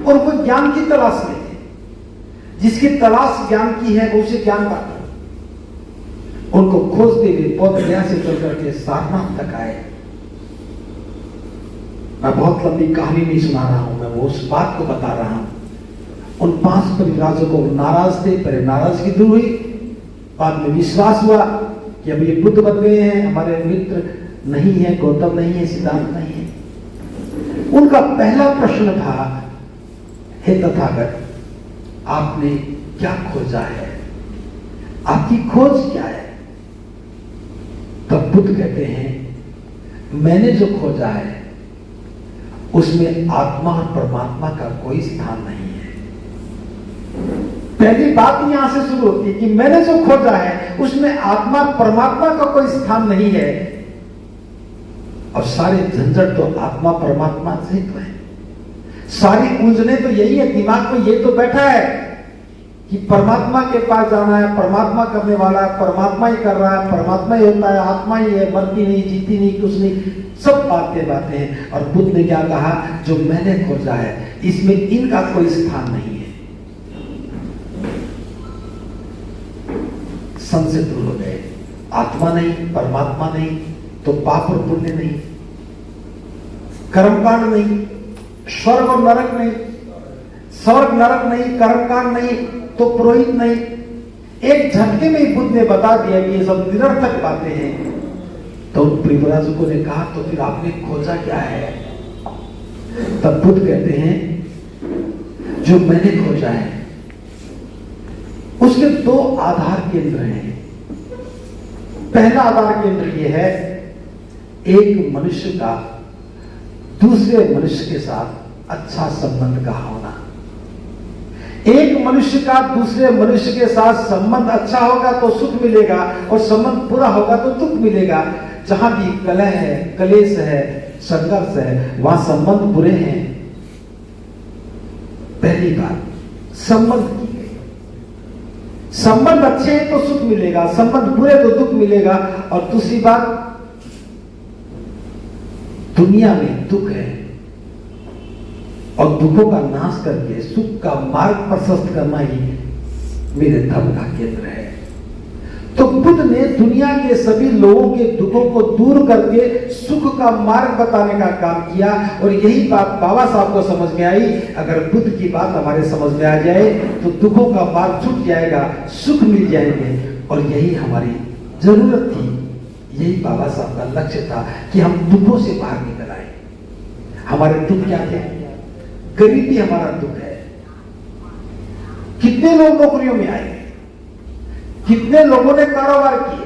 और वो ज्ञान की तलाश में थे। जिसकी तलाश ज्ञान की है वो उसे ज्ञान पाता। उनको खोजते हुए बौद्ध गया से चल करके सारनाथ तक आए। मैं बहुत लंबी कहानी नहीं सुना रहा हूं, मैं वो उस बात को बता रहा हूं। उन 5 परिव्राजकों नाराज थे, पहले नाराजगी दूर हुई, बाद में विश्वास हुआ कि अब ये बुद्ध बन गए हैं, हमारे मित्र नहीं है, गौतम नहीं है, सिद्धार्थ नहीं है। उनका पहला प्रश्न था, हे तथागत, आपने क्या खोजा है? आपकी खोज क्या है? तब बुद्ध कहते हैं मैंने जो खोजा है उसमें आत्मा और परमात्मा का कोई स्थान नहीं है। पहली बात यहां से शुरू होती है कि मैंने जो खोजा है उसमें आत्मा परमात्मा का कोई स्थान नहीं है। और सारे झंझट तो आत्मा परमात्मा से तो है, सारी उलझने तो यही है, दिमाग में ये तो बैठा है कि परमात्मा के पास जाना है, परमात्मा करने वाला है, परमात्मा ही कर रहा है, परमात्मा ही होता है, आत्मा ही है, मरती नहीं, जीती नहीं, कुछ नहीं, सब बातें हैं। और बुद्ध ने क्या कहा? जो मैंने खोजा है इसमें इनका कोई स्थान नहीं है। संशय दूर हो गए, आत्मा नहीं, परमात्मा नहीं तो पाप और पुण्य नहीं, कर्मकांड नहीं, स्वर्ग और नरक नहीं, स्वर्ग नरक नहीं, कर्मकांड नहीं तो पुरोहित नहीं। एक झटके में ही बुद्ध ने बता दिया कि ये सब निरर्थक बातें हैं। तो उन परिव्राजकों ने कहा तो फिर आपने खोजा क्या है? तब बुद्ध कहते हैं जो मैंने खोजा है उसके 2 आधार केंद्र हैं। पहला आधार केंद्र यह है, एक मनुष्य का दूसरे मनुष्य के साथ अच्छा संबंध का होना। एक मनुष्य का दूसरे मनुष्य के साथ संबंध अच्छा होगा तो सुख मिलेगा, और संबंध बुरा होगा तो दुख मिलेगा। जहां भी कलह है, कलेश है, संघर्ष है, वहां संबंध बुरे हैं। पहली बात संबंध की गई, संबंध अच्छे हैं तो सुख मिलेगा, संबंध बुरे तो दुख मिलेगा। और दूसरी बात, दुनिया में दुख है और दुखों का नाश करके सुख का मार्ग प्रशस्त करना ही मेरे धर्म का केंद्र है। तो बुद्ध ने दुनिया के सभी लोगों के दुखों को दूर करके सुख का मार्ग बताने का काम किया, और यही बात बाबा साहब को समझ में आई। अगर बुद्ध की बात हमारे समझ में आ जाए तो दुखों का मार्ग छूट जाएगा, सुख मिल जाएंगे, और यही हमारी जरूरत थी। यही बाबा साहब का लक्ष्य था कि हम दुखों से बाहर निकल आए। हमारे दुख क्या थे? गरीबी हमारा दुख है। कितने लोग नौकरियों में आए, कितने लोगों ने कारोबार किए,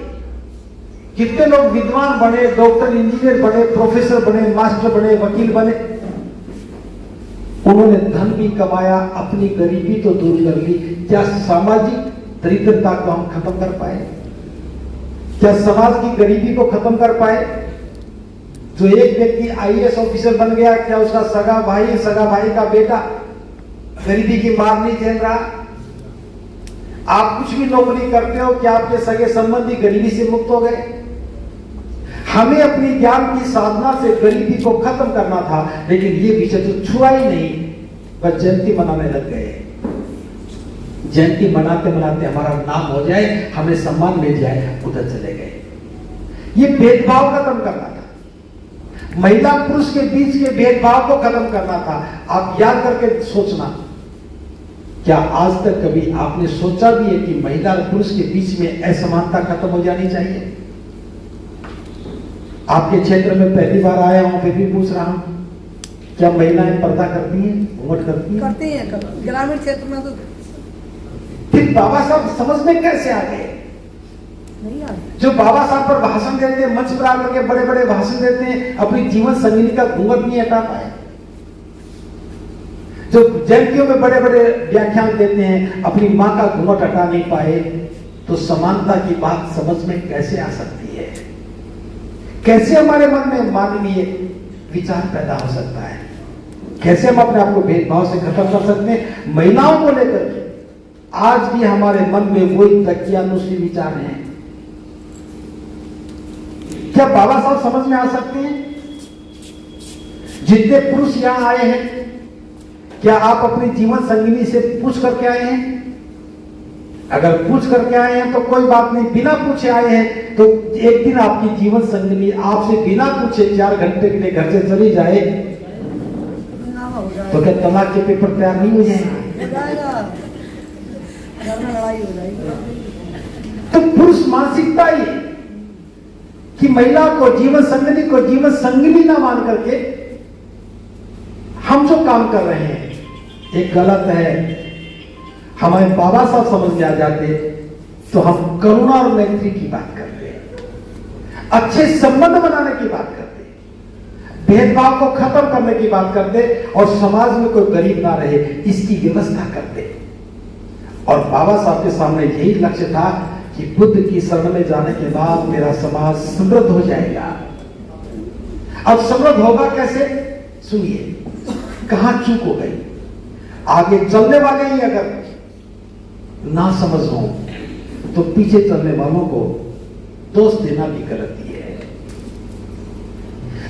कितने लोग विद्वान बने, डॉक्टर, इंजीनियर बने, प्रोफेसर बने, मास्टर बने, वकील बने। उन्होंने धन भी कमाया, अपनी गरीबी तो दूर कर ली। क्या सामाजिक दरिद्रता को हम खत्म कर पाए? क्या समाज की गरीबी को खत्म कर पाए? जो एक व्यक्ति आईएएस ऑफिसर बन गया, क्या उसका सगा भाई का बेटा गरीबी की मार नहीं झेल रहा? आप कुछ भी नौकरी करते हो, क्या आपके सगे संबंधी गरीबी से मुक्त हो गए? हमें अपनी ज्ञान की साधना से गरीबी को खत्म करना था, लेकिन ये विषय तो छुआ ही नहीं, बस जयंती मनाने लग गए। जयंती मनाते मनाते हमारा नाम हो जाए, हमें सम्मान मिल जाए, उधर चले गए। ये भेदभाव खत्म करना था, महिला पुरुष के बीच के भेदभाव को खत्म करना था। आप याद करके सोचना, क्या आज तक कभी आपने सोचा भी है कि महिला और पुरुष के बीच में असमानता खत्म हो जानी चाहिए? आपके क्षेत्र में पहली बार आया हूं, फिर भी पूछ रहा हूं, क्या महिलाएं पर्दा करती हैं, घूंघट करती हैं? करती हैं, ग्रामीण क्षेत्र में तो। फिर बाबा साहब समझ में कैसे आ गए? नहीं आ जो बाबा साहब पर भाषण देते हैं, मंच पर आकर के बड़े बड़े भाषण देते हैं, अपनी जीवन संगिनी का घूंघट नहीं हटा पाए। जो जयंतियों में बड़े बड़े व्याख्यान देते हैं, अपनी मां का घूंघट हटा नहीं पाए, तो समानता की बात समझ में कैसे आ सकती है? कैसे हमारे मन में मानवीय विचार पैदा हो सकता है? कैसे हम अपने आप को भेदभाव से खत्म कर सकते हैं? महिलाओं को लेकर आज भी हमारे मन में वही दकियानुसी विचार हैं। क्या बाबा साहब समझ में आ सकते हैं? जितने पुरुष यहां आए हैं, क्या आप अपनी जीवन संगिनी से पूछ करके आए हैं? अगर पूछ करके आए हैं तो कोई बात नहीं, बिना पूछे आए हैं तो एक दिन आपकी जीवन संगिनी आपसे बिना पूछे 4 घंटे के लिए घर से चली जाए तो क्या तलाक के पेपर तैयार नहीं हो जाएंगे? तो पुरुष मानसिकता ही कि महिला को जीवन संगिनी ना मान करके हम जो काम कर रहे हैं एक गलत है। हमारे बाबा साहब समझ में आ जाते तो हम करुणा और मैत्री की बात करते, अच्छे संबंध बनाने की बात करते, भेदभाव को खत्म करने की बात करते, और समाज में कोई गरीब ना रहे इसकी व्यवस्था करते। और बाबा साहब के सामने यही लक्ष्य था कि बुद्ध की शरण में जाने के बाद मेरा समाज समृद्ध हो जाएगा। अब समृद्ध होगा कैसे? सुनिए, कहां चूक हो गई। आगे चलने वाले ही अगर ना समझ हो तो पीछे चलने वालों को दोष देना भी गलती है।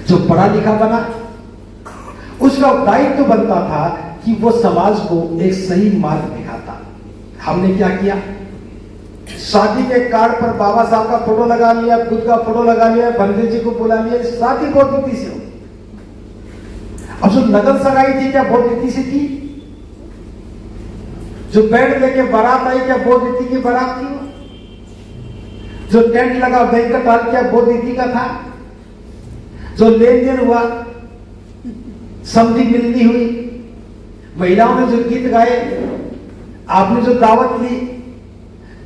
जो पढ़ा लिखा बना उसका दायित्व बनता था कि वो समाज को एक सही मार्ग दिखाता। हमने क्या किया? शादी के कार्ड पर बाबा साहब का फोटो लगा लिया, बुद्ध का फोटो लगा लिया, बंदे जी को बुला लिया, शादी बहुत रीति से हो। अब जो नगद सगाई थी क्या बहुत रीति से थी? जो बैंड लेके बारात आई क्या बहुत रीति की बारात थी? जो टेंट लगा बैंक्वेट हॉल क्या बहुत रीति का था? जो लेन देन हुआ, समझी मिलनी हुई, महिलाओं ने जो गीत गाए, आपने जो दावत ली,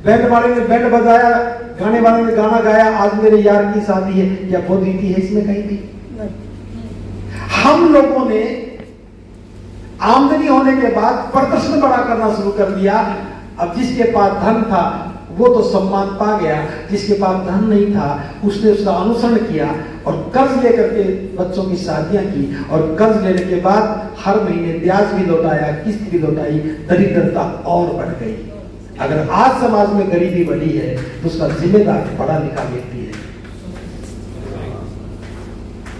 बैंड वाले ने बैंड बजाया, गाने वाले ने गाना गाया, आज मेरे यार की शादी है, क्या बहुत रीति है इसमें कहीं भी? हम लोगों ने आमदनी होने के बाद प्रदर्शन बड़ा करना शुरू कर दिया। अब जिसके पास धन था वो तो सम्मान पा गया, जिसके पास धन नहीं था उसने उसका अनुसरण किया और कर्ज लेकर के बच्चों की शादियां की, और कर्ज लेने के बाद हर महीने ब्याज भी लौटाया, किस्त भी लौटाई, दरिद्रता और बढ़ गई। अगर आज समाज में गरीबी बढ़ी है तो उसका जिम्मेदार पढ़ा लिखा व्यक्ति है।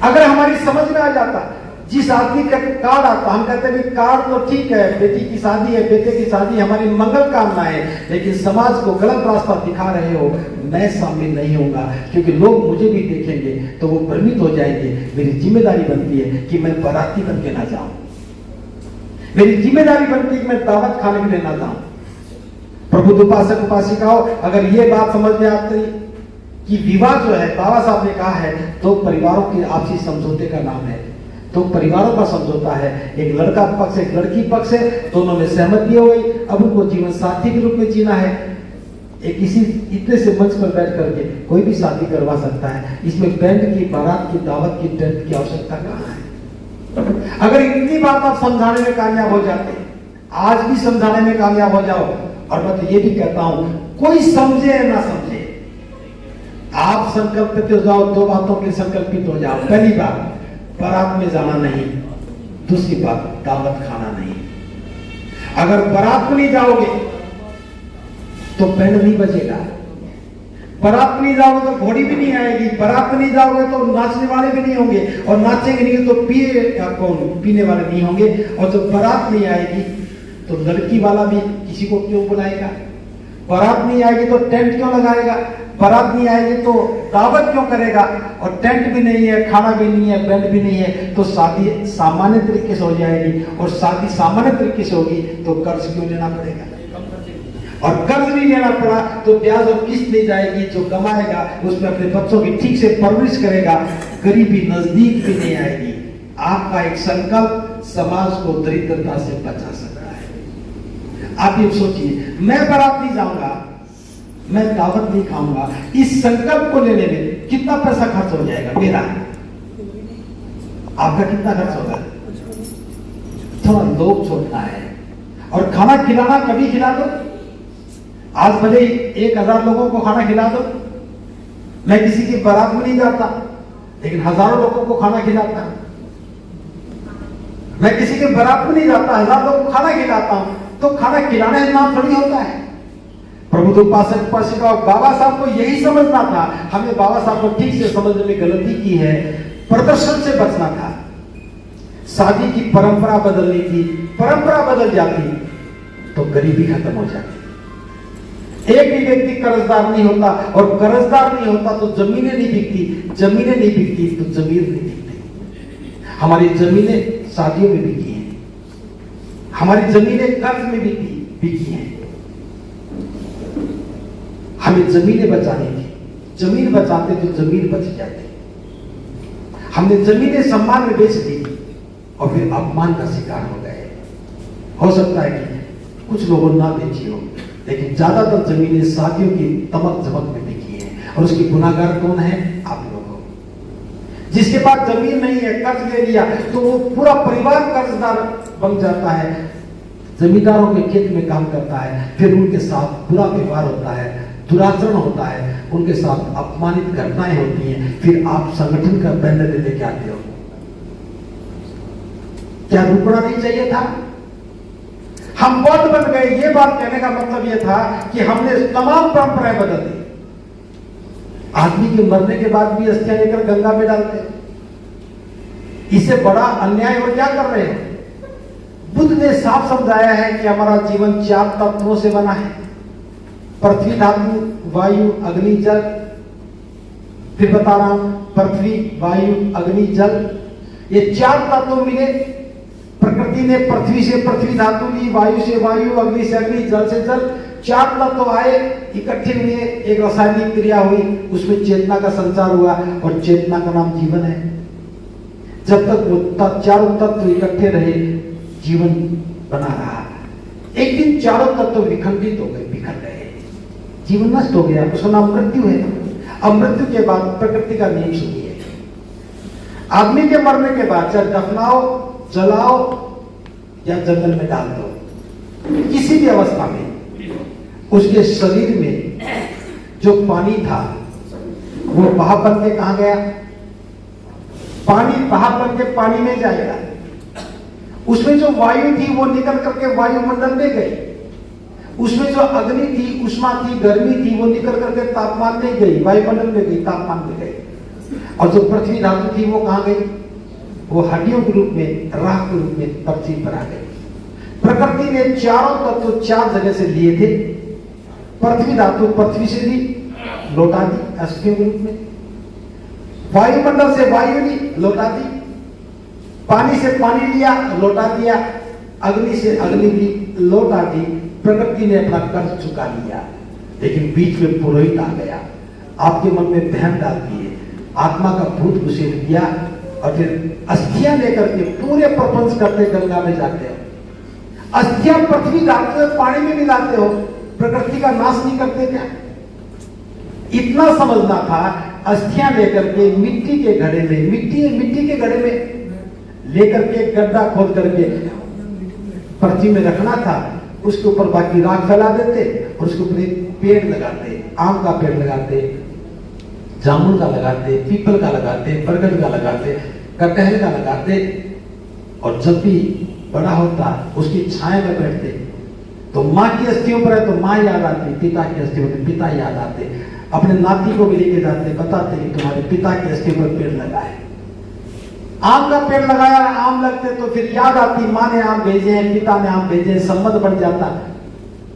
अगर हमारी समझ में आ जाता जिस आदमी का कार्ड आता, हम कहते हैं कार्ड तो ठीक है, बेटी की शादी है, बेटे की शादी, हमारी मंगल कामना है, लेकिन समाज को गलत रास्ता दिखा रहे हो, मैं शामिल नहीं होऊंगा, क्योंकि लोग मुझे भी देखेंगे तो वो भ्रमित हो जाएंगे। मेरी जिम्मेदारी बनती है कि मैं बाराती बन के ना जाऊं, मेरी जिम्मेदारी बनती है कि मैं दावत खाने के लिए ना जाऊं। प्रभु उपासक उपासिकाओं, अगर ये बात समझ में आती कि विवाह जो है, बाबा साहब ने कहा है, तो परिवारों के आपसी समझौते का नाम है, तो परिवारों का समझौता है। एक लड़का पक्ष, एक लड़की पक्ष है, दोनों में सहमति हो गई, अब उनको जीवन साथी के रूप में जीना है। एक इसी इतने से मंच पर बैठ करके कोई भी शादी करवा सकता है, इसमें बैंड की, बारात की, दावत की, टेंट की आवश्यकता कहाँ है? अगर इतनी बात आप समझाने में कामयाब हो जाते, आज भी समझाने में कामयाब हो जाओ, और मैं तो ये भी कहता हूं, कोई समझे या ना समझे, आप संकल्पित हो जाओ, दो बातों के संकल्पित हो जाओ। पहली बात, बारात में जाना नहीं, दूसरी बात, दावत खाना नहीं। अगर बारात में नहीं जाओगे तो बैंड नहीं बजेगा, बारात में नहीं जाओगे तो घोड़ी भी नहीं आएगी, बारात में नहीं जाओगे तो नाचने वाले भी नहीं होंगे, और नाचेंगे नहीं तो पीने वाले नहीं होंगे, और जब बारात नहीं आएगी तो लड़की वाला भी किसी को क्यों बुलाएगा? बारात नहीं आएगी तो टेंट क्यों लगाएगा? बारात नहीं आएगी तो दावत क्यों करेगा? और टेंट भी नहीं है, खाना भी नहीं है, बैंड भी नहीं है, तो शादी सामान्य तरीके से हो जाएगी, और शादी सामान्य तरीके से होगी तो कर्ज क्यों लेना पड़ेगा? और कर्ज नहीं लेना पड़ा तो ब्याज और किस्त नहीं जाएगी, जो कमाएगा उसमें अपने बच्चों की ठीक से परवरिश करेगा, गरीबी नजदीक भी नहीं आएगी। आपका एक संकल्प समाज को दरिद्रता से बचा सकता है। आप ये सोचिए, मैं बारात नहीं जाऊंगा, मैं दावत नहीं खाऊंगा, इस संकल्प को लेने में कितना पैसा खर्च हो जाएगा मेरा? आपका कितना खर्च होगा? थोड़ा लोग छोड़ना है, और खाना खिलाना कभी खिला दो, आज भले 1000 लोगों को खाना खिला दो। मैं किसी की बारात में नहीं जाता, लेकिन हजारों लोगों को खाना खिलाता हूं। मैं किसी के बारात में नहीं जाता, 1000 लोगों को खाना खिलाता हूं, तो खाना खिलाना नाम थोड़ी होता है। प्रभु उपासक उपासिका, बाबा साहब को यही समझना था, हमें बाबा साहब को ठीक से समझने में गलती की है, प्रदर्शन से बचना था। शादी की परंपरा बदलनी थी, परंपरा बदल जाती तो गरीबी खत्म हो जाती। एक भी व्यक्ति कर्जदार नहीं होता, और कर्जदार नहीं होता तो जमीनें नहीं बिकती, जमीनें नहीं बिकती तो जमीर नहीं बिकती। हमारी जमीनें शादियों में बिकी हैं, हमारी जमीनें कर्ज में बिकी हैं। हमें जमीनें बचानी थी, जमीन बचाते तो जमीन बच जाती। हमने जमीनें सम्मान में बेच दी और फिर अपमान का शिकार हो गए। हो सकता है कि कुछ लोगों ना बेची हो, लेकिन ज्यादातर जमीनें शादियों की तमक झमक में बिकी हैं, और उसकी गुनाहगार कौन है? आप लोग। जिसके पास जमीन नहीं है, कर्ज ले लिया, तो वो पूरा परिवार कर्जदार बन जाता है। जमींदारों के खेत में काम करता है, फिर उनके साथ बुरा व्यवहार होता है, दुराचरण होता है, उनके साथ अपमानित घटनाएं होती हैं, फिर आप संगठन का बैनर लेके आते हो। क्या रुकना नहीं चाहिए था? हम बौद्ध बन गए। ये बात कहने का मतलब यह था कि हमने तमाम परंपराएं बदल दी। आदमी के मरने के बाद भी अस्थियां लेकर गंगा में डालते हैं। इससे बड़ा अन्याय और क्या कर रहे हैं? बुद्ध ने साफ समझाया है कि हमारा जीवन 4 तत्वों से बना है, पृथ्वी, धातु, वायु, अग्नि, जल। फिर बता रहा हूं, पृथ्वी, वायु, अग्नि, जल, ये 4 तत्व मिले। प्रकृति ने पृथ्वी से पृथ्वी धातु ली, वायु से वायु, अग्नि से अग्नि, जल से जल। 4 तत्व आए, इकट्ठे हुए, एक रासायनिक क्रिया हुई, उसमें चेतना का संचार हुआ, और चेतना का नाम जीवन है। जब तक वो चारों तत्व इकट्ठे रहे, जीवन बना रहा। एक दिन चारों तत्व विखंडित हो गए, बिखर गए, जीवन नष्ट हो गया, उसका नाम मृत्यु है। अब मृत्यु के बाद प्रकृति का नियम सुनिए। आदमी के मरने के बाद चाहे दफनाओ, जलाओ या जंगल में डाल दो, किसी भी अवस्था में उसके शरीर में जो पानी था वो भाप बन के कहां गया? पानी भाप बन के पानी में जाएगा। उसमें जो वायु थी वो निकल करके वायुमंडल में गई। उसमें जो अग्नि थी, उष्मा थी, गर्मी थी, वो निकल करके तापमान में गई, वायुमंडल में गई, तापमान में गई। और जो पृथ्वी धातु थी वो कहां गई? वो हड्डियों के रूप में, राख के रूप में पृथ्वी पर आ गए। प्रकृति ने चारों तत्व 4 जगह से लिए थे। पृथ्वी धातु पृथ्वी से ली, लौटा दी अस्थियों के रूप में। वायुमंडल से वायु ली, लौटा दी। पानी से पानी लिया, लौटा दिया। अग्नि से अग्नि ली, लौटा दी। प्रकृति ने अपना कर्ज चुका लिया। लेकिन बीच में पुरोहित आ गया, आपके मन में बहम डाल दिए, आत्मा का भूत घुसेड़ दिया और फिर अस्थियां लेकर के पूरे प्रपंच करते गंगा में जाते हो। अस्थियां पृथ्वी डालते हो, पानी में मिलाते हो, प्रकृति का नाश नहीं करते क्या? इतना समझना था। अस्थियां लेकर के मिट्टी के घड़े में, मिट्टी के घड़े में लेकर के गड्ढा खोद करके पृथ्वी में रखना था। उसके ऊपर बाकी राख फैला देते और उसके ऊपर एक पेड़ लगाते, आम का पेड़ लगाते, जामुन का लगाते, पीपल का लगाते, बरगद का लगाते, कटहल का लगाते। और जब भी बड़ा होता उसकी छाया में बैठते तो माँ की अस्थियों पर है तो माँ याद आती, पिता की अस्थियों पर पिता याद आते। अपने नाती को भी लेके जाते, बताते कि तुम्हारे पिता की अस्थियों पर पेड़ लगा है। आम का पेड़ लगाया, आम लगते तो फिर याद आती, माँ ने आम भेजे हैं, पिता ने आम भेजे हैं, संबंध बढ़ जाता।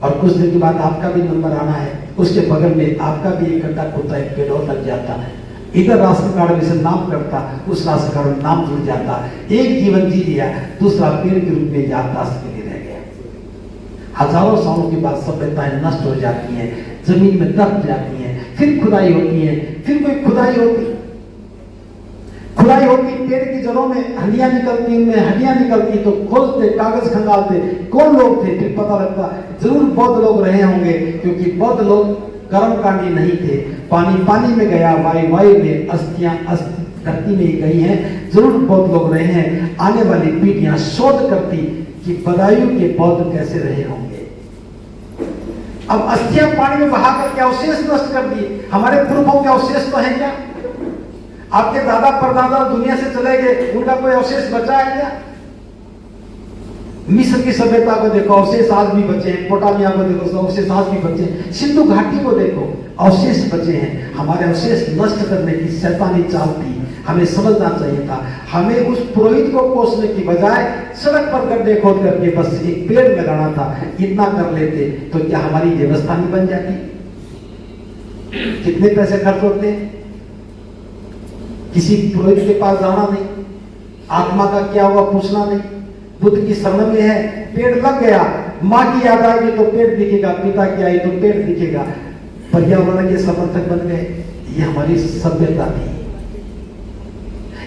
और कुछ दिन के बाद आपका भी नंबर आना है, उसके बगल में आपका भी एक गड्ढा खोदता, एक पेड़ और लग जाता है। इधर राशन कार्ड में से नाम करता, उस राशन कार्ड में नाम जुड़ जाता। एक जीवन जी लिया, दूसरा पेड़ के रूप में याददाश्त के लिए रह गया। हजारों सालों के बाद सभ्यताएं नष्ट हो जाती हैं, जमीन में दब जाती हैं, फिर खुदाई होती है, फिर कोई खुदाई होती, पेड़ की जड़ों में हड्डियां निकलती, उनमें हड्डियां निकलती तो खोजते, कागज खंगालते, कौन लोग थे? फिर पता लगता जरूर बौद्ध लोग रहे होंगे, क्योंकि बौद्ध लोग कर्मकांडी नहीं थे। पानी में गया, वायु में, अस्थियां धरती में गई हैं, जरूर बौद्ध लोग रहे हैं। आने वाली पीढ़ियां शोध करती कि बदायूं के बौद्ध कैसे रहे होंगे। अब अस्थियां पानी में बहा कर क्या अवशेष नष्ट कर दिए? हमारे पूर्वों के अवशेष तो है क्या? आपके दादा परदादा दुनिया से चले गए, उनका कोई अवशेष बचा है क्या? मिस्र की सभ्यता को देखो, अवशेष आज भी बचे हैं। पोटामिया को देखो, अवशेष आज भी बचे हैं। सिंधु घाटी को देखो, अवशेष बचे हैं। हमारे अवशेष नष्ट करने की शैतानी चाल थी, हमें समझना चाहिए था। हमें उस पुरोहित को कोसने की बजाय सड़क पर गड्ढे खोद करके बस एक पेड़ लगाना था। इतना कर लेते तो क्या हमारी व्यवस्था नहीं बन जाती? कितने पैसे खर्च होते हैं? किसी पुरोहित के पास जाना नहीं, आत्मा का क्या हुआ पूछना नहीं, बुद्ध की शरण में है, पेड़ लग गया, माँ की याद आएगी तो पेड़ दिखेगा, पिता की आई तो पेड़ दिखेगा, पर्यावरण के समर्थक बन गए। ये हमारी सभ्यता थी।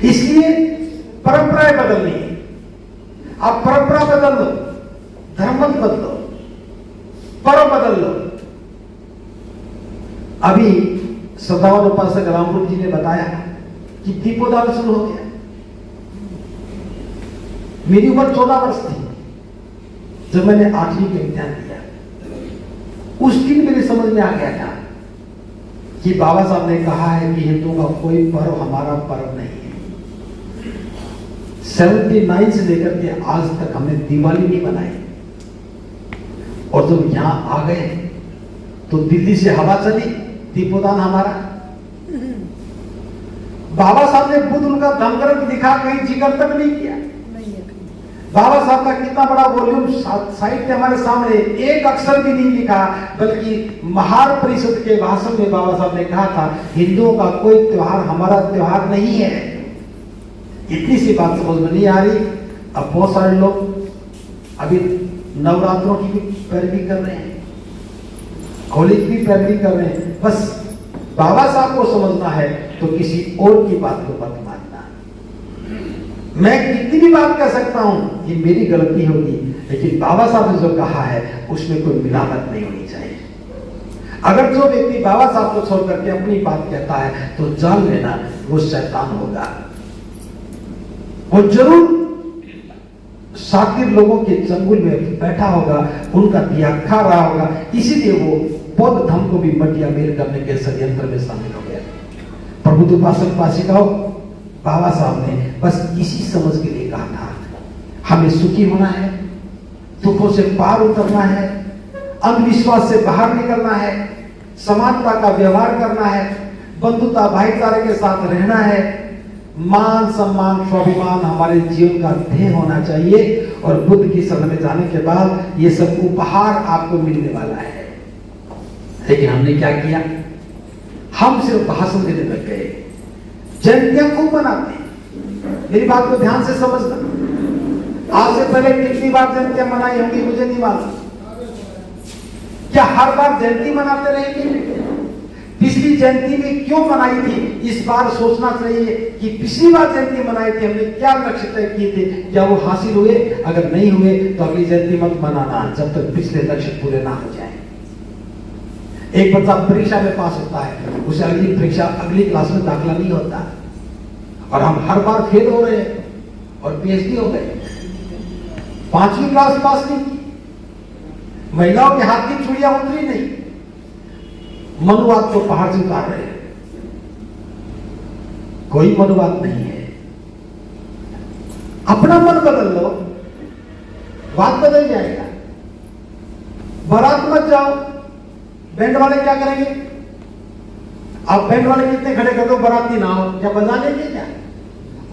इसलिए परंपराएं बदलनी है। आप परंपरा बदल लो, धर्म मत बदलो, पर्व बदल लो। अभी सदावन उपासक रामपुर जी ने बताया कि दीपोदान शुरू हो गया। मेरी उम्र 14 वर्ष थी जब मैंने 8वीं का इम्तिहान दिया। उस दिन मेरे समझ में आ गया था कि बाबा साहब ने कहा है कि हिंदुओं का कोई पर्व हमारा पर्व नहीं है। 79 से लेकर के आज तक हमने दिवाली नहीं बनाई, और जब यहां आ गए तो दिल्ली से हवा चली, दीपोदान हमारा। बाबा साहब ने बुद्ध उनका धमग्रंथ लिखा, कहीं जिक्र तक नहीं किया। बाबा साहब का कितना बड़ा वॉल्यूम साहित्य हमारे सामने, एक अक्षर भी नहीं लिखा, बल्कि महार परिषद के भाषण में बाबा साहब ने कहा था हिंदुओं का कोई त्योहार हमारा त्योहार नहीं है। इतनी सी बात समझ में नहीं आ रही। अब बहुत सारे लोग अभी नवरात्रों की भी पैरवी कर रहे हैं, होली की भी पैरवी कर रहे हैं। बस बाबा साहब को समझना है तो किसी और की बात को मत मानना। मैं कितनी भी बात कर सकता हूं, ये मेरी गलती होगी, लेकिन बाबा साहब ने जो कहा है उसमें कोई मिलावट नहीं होनी चाहिए। अगर जो व्यक्ति बाबा साहब को छोड़ करके अपनी बात कहता है तो जान लेना वो शैतान होगा। वो जरूर शातिर लोगों के चंगुल में बैठा होगा, उनका दिया खा रहा होगा, इसीलिए वो बौद्ध धर्म को भी मटिया मेल करने के षड्यंत्र में शामिल हो गया। प्रबुद्ध उपासक पासिकाओं, बाबा साहब ने बस इसी समझ के लिए कहा था, हमें सुखी होना है, दुखों से पार उतरना है, अंधविश्वास से बाहर निकलना है, समानता का व्यवहार करना है, बंधुता भाईचारे के साथ रहना है, मान सम्मान स्वाभिमान हमारे जीवन का ध्येय होना चाहिए। और बुद्ध की शरण में जाने के बाद ये सब उपहार आपको मिलने वाला है। लेकिन हमने क्या किया? हम सिर्फ भाषण देने लग गए। जयंतियां खूब मनाते हैं, मेरी बात को ध्यान से समझना। आज से पहले कितनी बार जयंतियां मनाई होंगी मुझे नहीं मालूम। क्या हर बार जयंती मनाते रहेंगे? पिछली जयंती में क्यों मनाई थी, इस बार सोचना चाहिए कि पिछली बार जयंती मनाई थी, हमने क्या लक्ष्य तय किए थे, क्या वो हासिल हुए? अगर नहीं हुए तो अगली जयंती मत मनाना जब तक पिछले लक्ष्य पूरे ना हो जाए। एक बच्चा परीक्षा में पास होता है, उसे अगली क्लास में दाखिला नहीं होता, और हम हर बार फेल हो रहे हैं और पीएचडी हो गए। 5वीं क्लास पास नहीं की, महिलाओं के हाथ की चूड़ियां उतरी नहीं, मनुवाद को पहाड़ से उतार रहे हैं। कोई मनुवाद नहीं है। अपना मन बदल लो, बात बदल जाएगा। बारात मत जाओ, बैंड वाले क्या करेंगे? आप बैंड वाले कितने खड़े कर दो, बाराती ना हो, क्या बजा लेंगे क्या?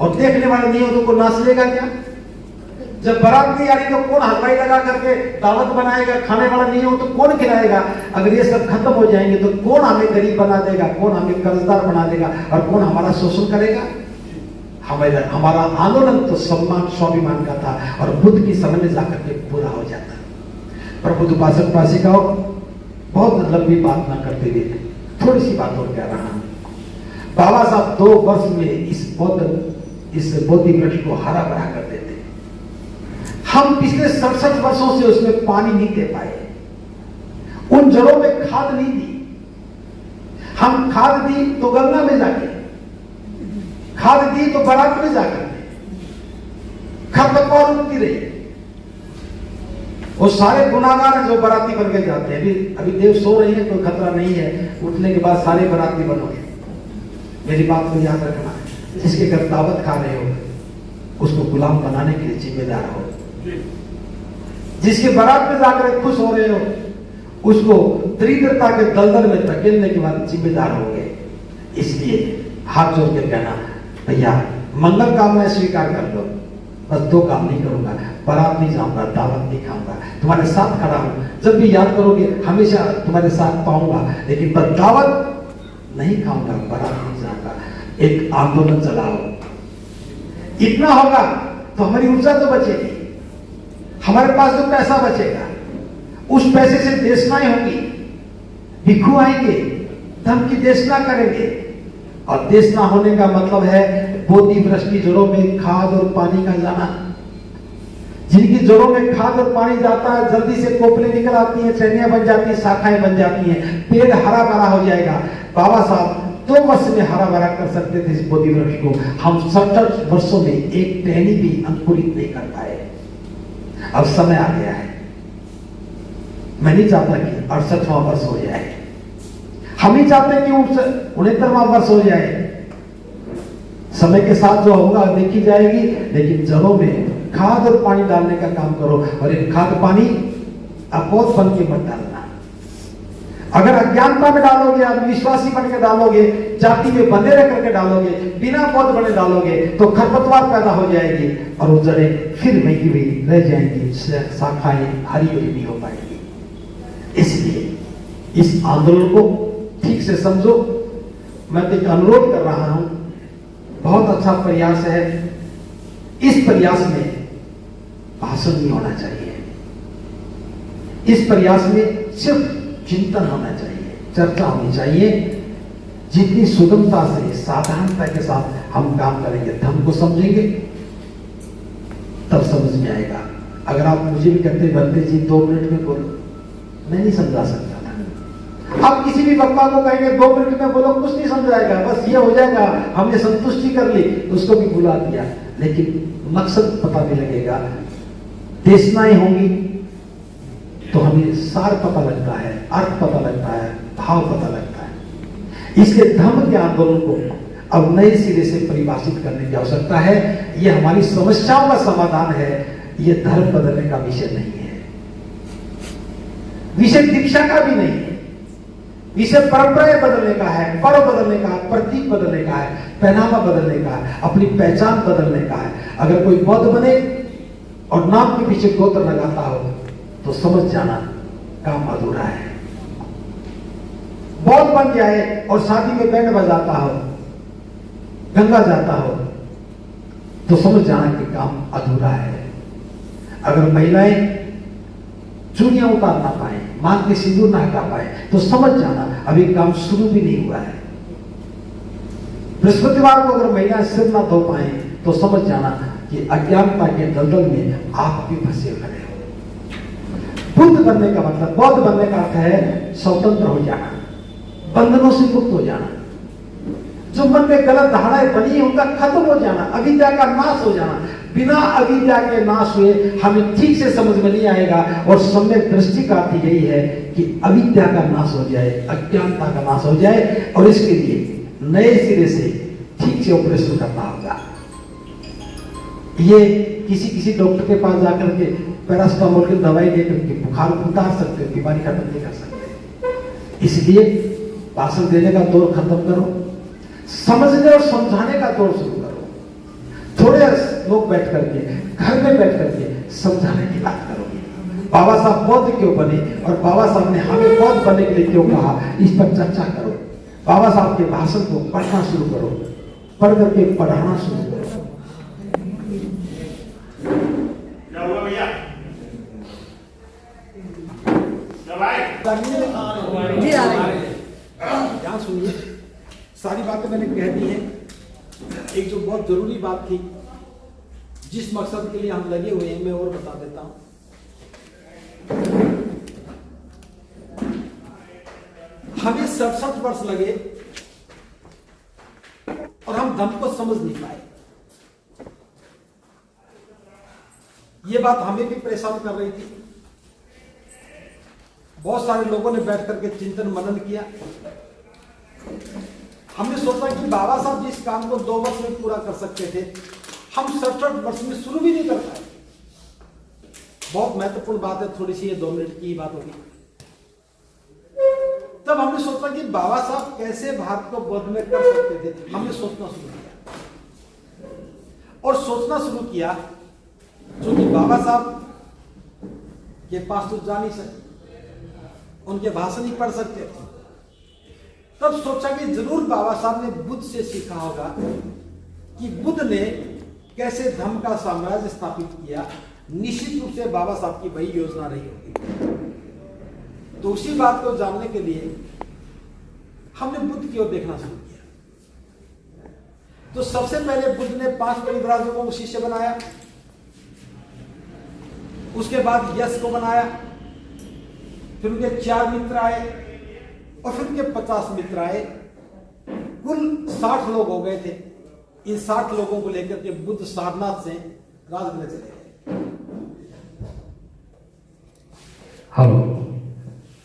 और देखने वाले नहीं हो तो कोई नाच लेगा क्या? जब बारात नहीं आ रही तो कौन हलवाई लगा करके दावत बनाएगा? खाने वाला नहीं हो तो कौन खिलाएगा? अगर ये सब खत्म हो जाएंगे तो कौन हमें गरीब बना देगा, कौन हमें कर्जदार बना देगा, और कौन हमारा शोषण करेगा? हमारा आंदोलन तो सम्मान स्वाभिमान का था, और बुद्ध की समझ में जाकर के पूरा हो जाता। प्रभु उपासक उपासिकाओं, बहुत लंबी बात ना करते हुए थोड़ी सी बात और कह रहा हूं। बाबा साहब 2 वर्ष में इस बोधि वृक्ष को हरा भरा कर देते। हम पिछले 67 वर्षों से उसमें पानी नहीं दे पाए, उन जड़ों में खाद नहीं दी। हम खाद दी तो गंगा में जाके, खाद दी तो बारात में जाकर खरपतवार उगती रही। वो सारे गुनाहगार हैं जो बाराती बन के जाते हैं। अभी देव सो रही है, कोई खतरा नहीं है, उठने के बाद सारे बाराती बनोगे। मेरी बात को याद रखना, जिसके घर दावत खा रहे हो उसको गुलाम बनाने के लिए जिम्मेदार हो। जिसके बारात में जाकर खुश हो रहे हो उसको दरिद्रता के दलदल में धकेलने के बाद जिम्मेदार हो गए। इसलिए हाथ जोड़ के कहना, भैया मंगल कामनाएं स्वीकार कर लो, बस 2 काम नहीं करूंगा, बारात नहीं जाऊंगा, दावत नहीं खाऊंगा, तुम्हारे साथ खड़ा हूं, जब भी याद करोगे हमेशा तुम्हारे साथ पाऊंगा, लेकिन बस दावत नहीं खाऊंगा, बारात नहीं जाऊंगा। एक आंदोलन चलाओ। इतना होगा तो हमारी ऊर्जा तो बचेगी, हमारे पास जो पैसा बचेगा उस पैसे से देशनाएं होंगी, भिक्षु आएंगे, धन की देशना करेंगे। और देशना होने का मतलब है बोधि वृक्ष की जड़ों में खाद और पानी का जाना। जिनकी जड़ों में खाद और पानी जाता है, जल्दी से कोपले निकल आती हैं, टहनियां बन जाती हैं, शाखाएं बन जाती हैं, पेड़ हरा भरा हो जाएगा। बाबा साहब 2 वर्ष में हरा भरा कर सकते थे इस बोधि वृक्ष को, हम 67 वर्षों में एक टहनी भी अंकुरित नहीं कर पाए। अब समय आ गया है, मैं नहीं चाहता कि 68वां वर्ष हो जाए, हम ही चाहते हैं कि 69वां वर्ष हो जाए। समय के साथ जो होगा देखी जाएगी, लेकिन जड़ों में खाद और पानी डालने का काम करो। और ये खाद पानी अपोध बन के मत डालना। अगर अज्ञानता में डालोगे, विश्वासी बन के डालोगे, जाति में बंधे रह करके डालोगे, बिना पौध बने डालोगे तो खरपतवार पैदा हो जाएगी और वो जड़ें फिर महकी हुई रह जाएंगी, शाखाएं हरी भरी नहीं हो पाएंगी। इसलिए इस आंदोलन को ठीक से समझो। मैं तो एक अनुरोध कर रहा हूं, बहुत अच्छा प्रयास है। इस प्रयास में भाषण नहीं होना चाहिए, इस प्रयास में सिर्फ चिंतन होना चाहिए, चर्चा होनी चाहिए। जितनी सुगमता से, साधारणता के साथ हम काम करेंगे, धर्म को समझेंगे, तब समझ में आएगा। अगर आप मुझे भी कहते बनते जी 2 मिनट में बोलो, मैं नहीं समझा सकता था। आप किसी भी वक्ता को कहेंगे 2 मिनट में बोलो, कुछ नहीं समझाएगा, बस ये हो जाएगा हमने संतुष्टि कर ली, उसको भी बुला दिया। लेकिन मकसद पता भी लगेगा, देशनाएं होंगी तो हमें सार पता लगता है, अर्थ पता लगता है, भाव पता लगता है। इसलिए धर्म के आंदोलन को अब नए सिरे से परिभाषित करने की आवश्यकता है। यह हमारी समस्याओं का समाधान है, यह धर्म बदलने का विषय नहीं है, विषय दीक्षा का भी नहीं है। इसे परंपराएं बदलने का है, पर्व बदलने का है, प्रतीक बदलने का है, पहनावा बदलने का है, अपनी पहचान बदलने का है। अगर कोई बौद्ध बने और नाम के पीछे गोत्र लगाता हो तो समझ जाना काम अधूरा है। बौद्ध बन जाए और शादी में बैंड बजाता हो, गंगा जाता हो, तो समझ जाना कि काम अधूरा है। अगर महिलाएं चूड़ियां उतार ना पाए, मांग के सिंदूर ना हटा पाए, तो समझ जाना अभी काम शुरू भी नहीं हुआ है। बृहस्पतिवार को अगर महिलाएं सिर ना धो पाए तो समझ जाना कि अज्ञानता के दलदल में आप भी फंसे खड़े हो। बुद्ध बनने का मतलब, बौद्ध बनने का अर्थ है स्वतंत्र हो जाना, बंधनों से मुक्त हो जाना। जो मन में गलत धारणाएं बनी उनका खत्म हो जाना, अविद्या का नाश हो जाना। बिना अविद्या के नाश हुए हमें ठीक से समझ में नहीं आएगा। और सम्यक दृष्टि का अर्थ यही है कि अविद्या का नाश हो जाए, अज्ञानता का नाश हो जाए, और इसके लिए नए सिरे से ठीक से ऑपरेशन करना होगा। ये किसी डॉक्टर के पास जाकर के पैरासिटामोल की दवाई लेकर के बुखार उतार सकते, बीमारी खत्म नहीं कर सकते। इसलिए भाषण देने का दौर खत्म करो, समझने और समझाने का दौर शुरू करो। थोड़े लोग बैठ करके, घर में बैठ करके समझाने की बात करोगे। बाबा साहब बौद्ध क्यों बने और बाबा साहब ने हमें बौद्ध बनने के लिए क्यों कहा, इस पर चर्चा करो। बाबा साहब के भाषण को पढ़ना शुरू करो, पढ़ करके पढ़ाना शुरू करो। क्या हुआ भैया? जी आ रही है। ध्यान सुनिए, सारी बातें मैंने कह दी हैं। एक जो बहुत जरूरी बात थी, जिस मकसद के लिए हम लगे हुए हैं, मैं और बता देता हूं। हमें 67 वर्ष लगे और हम धर्म को समझ नहीं पाए। ये बात हमें भी परेशान कर रही थी। बहुत सारे लोगों ने बैठ करके चिंतन मनन किया। हमने सोचा कि बाबा साहब जिस काम को 2 वर्ष में पूरा कर सकते थे, हम 67 वर्ष में शुरू भी नहीं कर पाए। बहुत महत्वपूर्ण बात है, थोड़ी सी ये 2 मिनट की बात होगी। तब हमने सोचा कि बाबा साहब कैसे भारत को बौद्ध में कर सकते थे। हमने सोचना शुरू किया और सोचना शुरू किया, क्योंकि बाबा साहब के पास तो जा नहीं सकते, उनके भाषण ही पढ़ सकते थे। तब सोचा कि जरूर बाबा साहब ने बुद्ध से सीखा होगा कि बुद्ध ने कैसे धर्म का साम्राज्य स्थापित किया। निश्चित रूप से बाबा साहब की वही योजना रही होगी। तो उसी बात को जानने के लिए हमने बुद्ध की ओर देखना शुरू किया। तो सबसे पहले बुद्ध ने 5 परिव्राजकों को शिष्य बनाया, उसके बाद यश को बनाया, फिर उनके 4 मित्र आए और फिर उनके 50 मित्र आए। कुल 60 लोग हो गए थे। इन 60 लोगों को लेकर के बुद्ध सारनाथ से राजगृह चले गए। हेलो,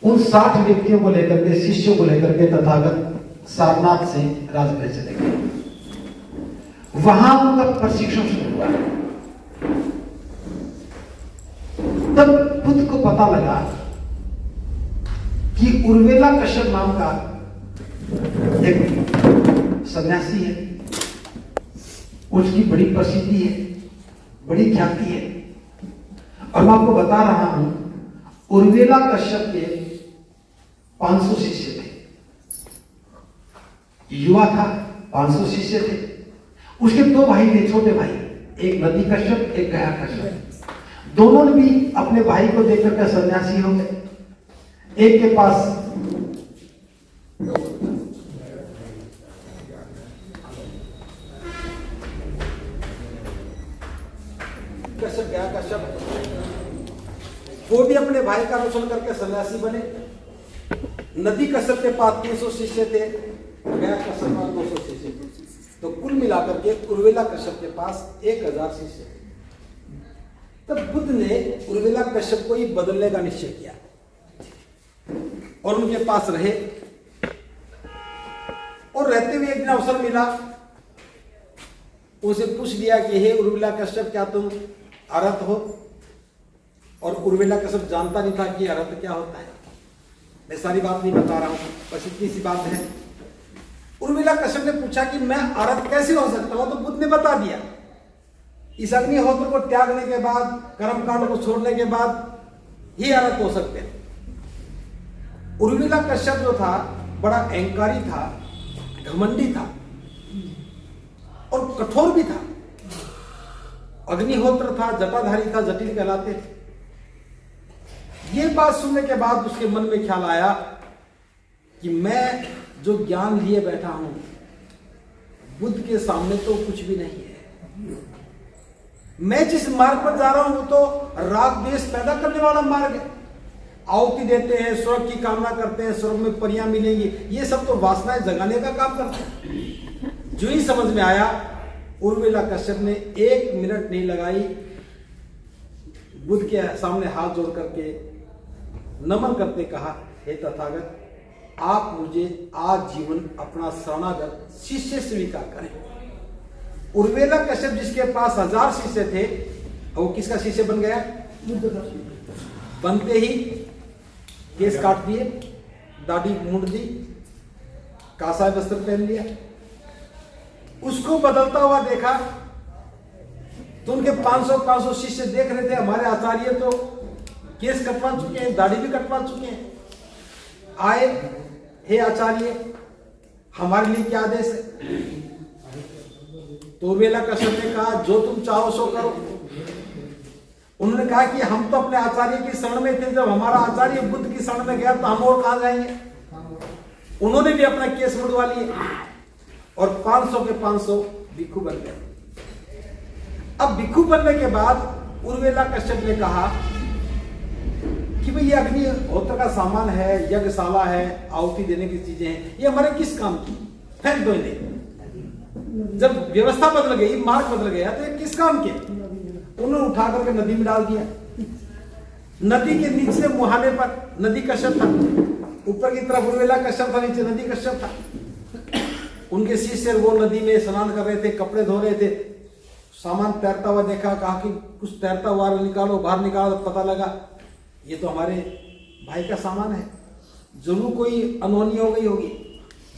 उन 60 व्यक्तियों को लेकर के, शिष्यों को लेकर के तथागत सारनाथ से राजगृह चले गए। वहां उनका प्रशिक्षण शुरू हुआ। तब बुद्ध को पता लगा कि उर्वेला कश्यप नाम का एक सन्यासी है, उसकी बड़ी प्रसिद्धि है, बड़ी ख्याति है। और मैं आपको बता रहा हूं, उर्वेला कश्यप के 500 शिष्य थे। युवा था, 500 शिष्य थे। उसके 2 भाई थे, छोटे भाई, एक नदी कश्यप, एक गया कश्यप। दोनों ने भी अपने भाई को देखकर के सन्यासी हो गए। एक के पास कश्यप, गया कश्यप, वो भी अपने भाई का अनुसरण करके सन्यासी बने। नदी कश्यप के पास 300 शिष्य थे, गया कश्यप के पास 200 शिष्य थे। तो कुल मिलाकर के उर्वेला कश्यप के पास 1000 शिष्य थे। तब बुद्ध ने उर्वेला कश्यप को ही बदलने का निश्चय किया और उनके पास रहे। और रहते हुए एक दिन अवसर मिला, उसे पूछ लिया कि हे उर्वेला कश्यप, क्या तुम अरहत हो? और उर्वेला कश्यप जानता नहीं था कि अरहत क्या होता है। मैं सारी बात नहीं बता रहा हूं, बस इतनी सी बात है। उर्मिला कश्यप ने पूछा कि मैं अरहत कैसे हो सकता हूं? तो बुद्ध ने बता दिया, इस अग्निहोत्र को त्यागने के बाद, कर्मकांड को छोड़ने के बाद ही अरहत हो सकते हैं। उर्मिला कश्यप जो था बड़ा अहंकारी था, घमंडी था और कठोर भी था। अग्निहोत्र था, जटाधारी था, जटिल कहलाते थे। ये बात सुनने के बाद उसके मन में ख्याल आया कि मैं जो ज्ञान लिए बैठा हूं, बुद्ध के सामने तो कुछ भी नहीं है। मैं जिस मार्ग पर जा रहा हूं वो तो राग द्वेष पैदा करने वाला मार्ग है। आहुति देते हैं, स्वर्ग की कामना करते हैं, स्वर्ग में परियां मिलेंगी, ये सब तो वासनाएं जगाने का काम करते हैं। जो ही समझ में आया, उर्मिला कश्यप ने 1 मिनट नहीं लगाई, बुद्ध के सामने हाथ जोड़ करके नमन करते कहा, हे तथागत, आप मुझे आजीवन अपना शरणागत शिष्य स्वीकार करें। उर्मिला कश्यप जिसके पास 1000 शिष्य थे, वो किसका शिष्य बन गया? बनते ही केस काट दिए, दाढ़ी मूंड दी, कासा वस्त्र पहन लिया। उसको बदलता हुआ देखा तो उनके 500 शिष्य देख रहे थे, हमारे आचार्य तो केस कटवा चुके हैं, दाढ़ी भी कटवा चुके हैं। आए, हे आचार्य, हमारे लिए क्या आदेश है? तो उर्मिला कश्यप ने कहा, जो तुम चाहो सो करो। उन्होंने कहा कि हम तो अपने आचार्य की शरण में थे, जब हमारा आचार्य बुद्ध की शरण में गया तो हम और कहां जाएंगे? उन्होंने भी अपना केस मुड़वा लिए और 500 के 500 भिक्षु बन गए। अब भिक्षु बनने के बाद उर्मिला कश्यप ने कहा कि भाई ये अग्निहोत्र का सामान है, यज्ञशाला है, आहुति देने की चीजें हैं, ये हमारे किस काम की? फेंक दो इन्हें। जब व्यवस्था बदल गई, मार्ग बदल गया, तो ये किस काम के? उन्होंने उठा करके नदी में डाल दिया। नदी के नीचे मुहाने पर नदी कश्यप था, ऊपर की तरफ उर्मिला कश्यप था, नीचे नदी कश्यप था। उनके शिष्य वो नदी में स्नान कर रहे थे, कपड़े धो रहे थे। सामान तैरता हुआ देखा, कहा कि कुछ तैरता हुआ निकालो, बाहर निकालो। तो पता लगा ये तो हमारे भाई का सामान है, जरूर कोई अनहोनी हो गई होगी,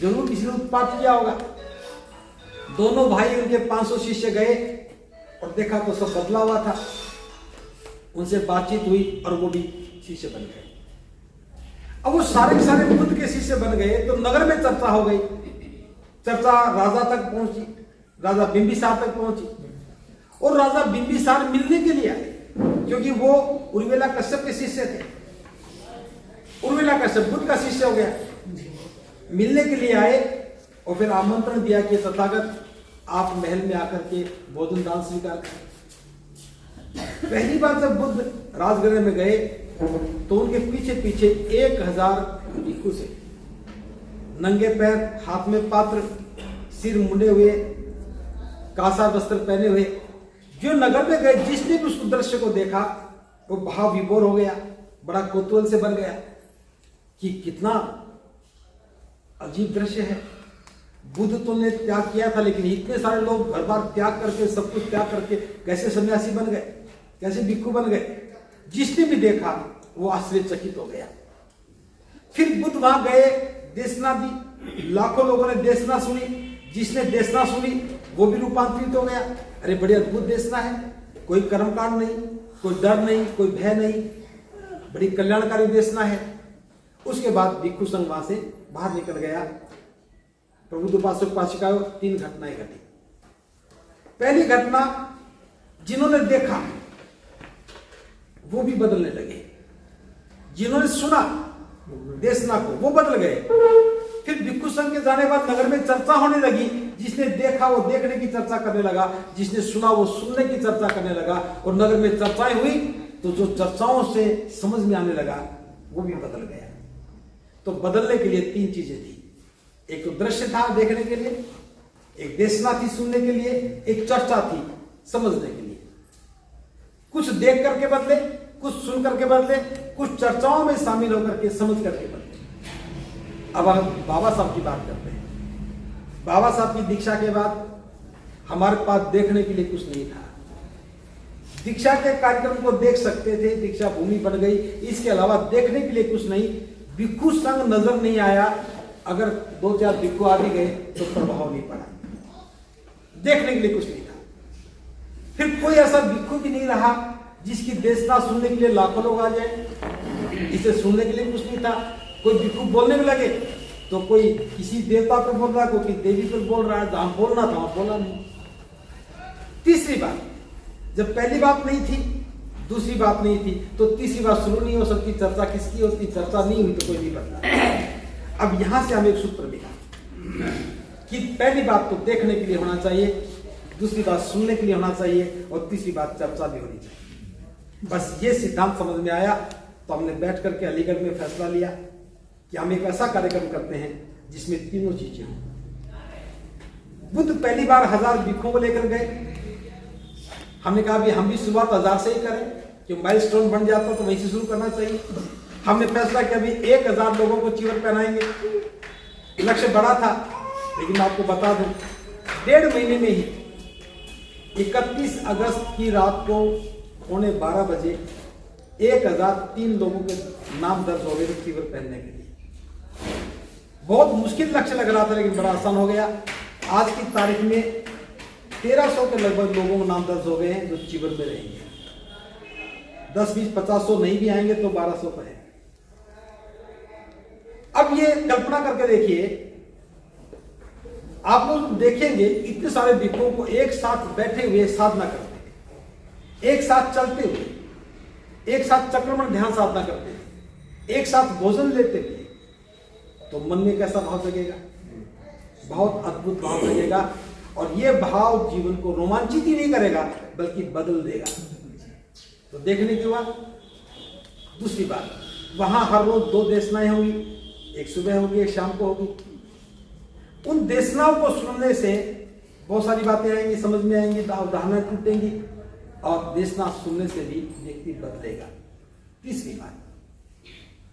जरूर किसी ने उत्पात किया होगा। दोनों भाई, उनके 500 शिष्य गए और देखा तो सब बदला हुआ था। उनसे बातचीत हुई और वो भी शिष्य बन गए। अब वो सारे के सारे बुद्ध के शिष्य बन गए तो नगर में चर्चा हो गई। चर्चा राजा तक पहुंची, राजा बिंबिसार तक पहुंची और राजा बिंबिसार मिलने के लिए आए, क्योंकि वो उर्मिला कश्यप के शिष्य थे। उर्मिला कश्यप बुद्ध का शिष्य हो गया। मिलने के लिए आए और फिर आमंत्रण दिया कि तथागत, आप महल में आकर के भोजन दान स्वीकार करें। पहली बार जब बुद्ध राजगृह में गए तो उनके पीछे पीछे 1000 भिक्षु से, नंगे पैर, हाथ में पात्र, सिर मुंडे हुए, कासा वस्त्र पहने हुए। जो नगर में गए, जिसने भी उस दृश्य को देखा वो भाव विभोर हो गया, बड़ा कौतूहल से बन गया कि कितना अजीब दृश्य है। बुद्ध तो ने त्याग किया था, लेकिन इतने सारे लोग घर बार त्याग करके, सब कुछ त्याग करके कैसे सन्यासी बन गए, कैसे भिक्षु बन गए? जिसने भी देखा वो आश्चर्यचकित हो गया। फिर बुद्ध वहां गए, देशना दी, लाखों लोगों ने देशना सुनी। जिसने देशना सुनी वो भी रूपांतरित हो गया। अरे बड़ी अद्भुत देशना है, कोई कर्मकांड नहीं, कोई डर नहीं, कोई भय नहीं, बड़ी कल्याणकारी देशना है। उसके बाद भिक्षु संघ वहां से बाहर निकल गया। प्रबुद्ध उपासक उपासिकाओं, 3 घटनाएं घटी। पहली घटना, जिन्होंने देखा वो भी बदलने लगे, जिन्होंने सुना देशना को वो बदल गए। फिर भिक्षु संघ के जाने बाद नगर में चर्चा होने लगी। जिसने देखा वो देखने की चर्चा करने लगा, जिसने सुना वो सुनने की चर्चा करने लगा। और नगर में चर्चाएं हुई तो जो चर्चाओं से समझ में आने लगा वो भी बदल गया। तो बदलने के लिए 3 चीजें थी। एक तो दृश्य था देखने के लिए, एक देशना थी सुनने के लिए, एक चर्चा थी समझने के लिए। कुछ देख करके बदले, कुछ सुन करके बदले, कुछ चर्चाओं में शामिल होकर के समझ करके बदले। अब हम बाबा साहब की बात करते हैं। बाबा साहब की दीक्षा के बाद हमारे पास देखने के लिए कुछ नहीं था। दीक्षा के कार्यक्रम को देख सकते थे, दीक्षा भूमि बन गई, इसके अलावा देखने के लिए कुछ नहीं। भिक्षु संग नजर नहीं आया, अगर 2-4 भिक्षु आ भी गए तो प्रभाव नहीं पड़ा, देखने के लिए कुछ नहीं था। फिर कोई ऐसा भिक्षु भी नहीं रहा जिसकी देशना सुनने के लिए लाखों लोग आ जाए, इसे सुनने के लिए कुछ नहीं था। कोई भिक्षु बोलने में लगे तो कोई किसी देवता पर बोल रहा है, कोई देवी पर बोल रहा है, जहां बोलना था वहां बोला नहीं। तीसरी बात, जब पहली बात नहीं थी, दूसरी बात नहीं थी, तो तीसरी बात शुरू नहीं हो सकती। चर्चा किसकी होती? चर्चा नहीं हुई तो कोई नहीं बनता। अब यहां से हमें एक सूत्र मिला कि पहली बात तो देखने के लिए होना चाहिए, दूसरी बात सुनने के लिए होना चाहिए, और तीसरी बात चर्चा भी होनी चाहिए। बस ये सिद्धांत समझ में आया तो हमने बैठ करके अलीगढ़ में फैसला लिया कि हम एक ऐसा कार्यक्रम करते हैं जिसमें तीनों चीजें हों। बुद्ध पहली बार 1000 भिक्षुओं को लेकर गए। हमने कहा भी हम भी शुरुआत 1000 से ही करें, कि माइलस्टोन बन जाता तो वहीं से शुरू करना चाहिए। हमने फैसला किया भी 1000 लोगों को चीवर पहनाएंगे। लक्ष्य बड़ा था, लेकिन मैं आपको बता दूं 1.5 महीने में ही 31 अगस्त की रात को 12:15 बजे 1003 लोगों के नाम दर्ज हो गए चीवर पहनने के लिए। बहुत मुश्किल लक्ष्य लग रहा था, लेकिन बड़ा आसान हो गया। आज की तारीख में 1300 के लगभग लोगों के नाम दर्ज हो गए हैं जो चीवर में रहेंगे। 10, 20, 50 नहीं भी आएंगे तो 1200 पर है। अब ये कल्पना करके देखिए, आप लोग देखेंगे इतने सारे भिक्षुओं को एक साथ बैठे हुए साधना करते, एक साथ चलते हुए, एक साथ चक्रमण ध्यान साधना करते, एक साथ भोजन लेते हुए, तो मन में कैसा भाव जगेगा? बहुत अद्भुत भाव जगेगा। और यह भाव जीवन को रोमांचित ही नहीं करेगा बल्कि बदल देगा। तो देखने के बाद दूसरी बात, वहां हर रोज 2 देशनाएं होंगी, एक सुबह होगी एक शाम को होगी। उन देशनाओं को सुनने से बहुत सारी बातें आएंगी, समझ में आएंगी, उदाहरण टूटेंगी, और देशना सुनने से भी व्यक्ति बदलेगा। तीसरी बात,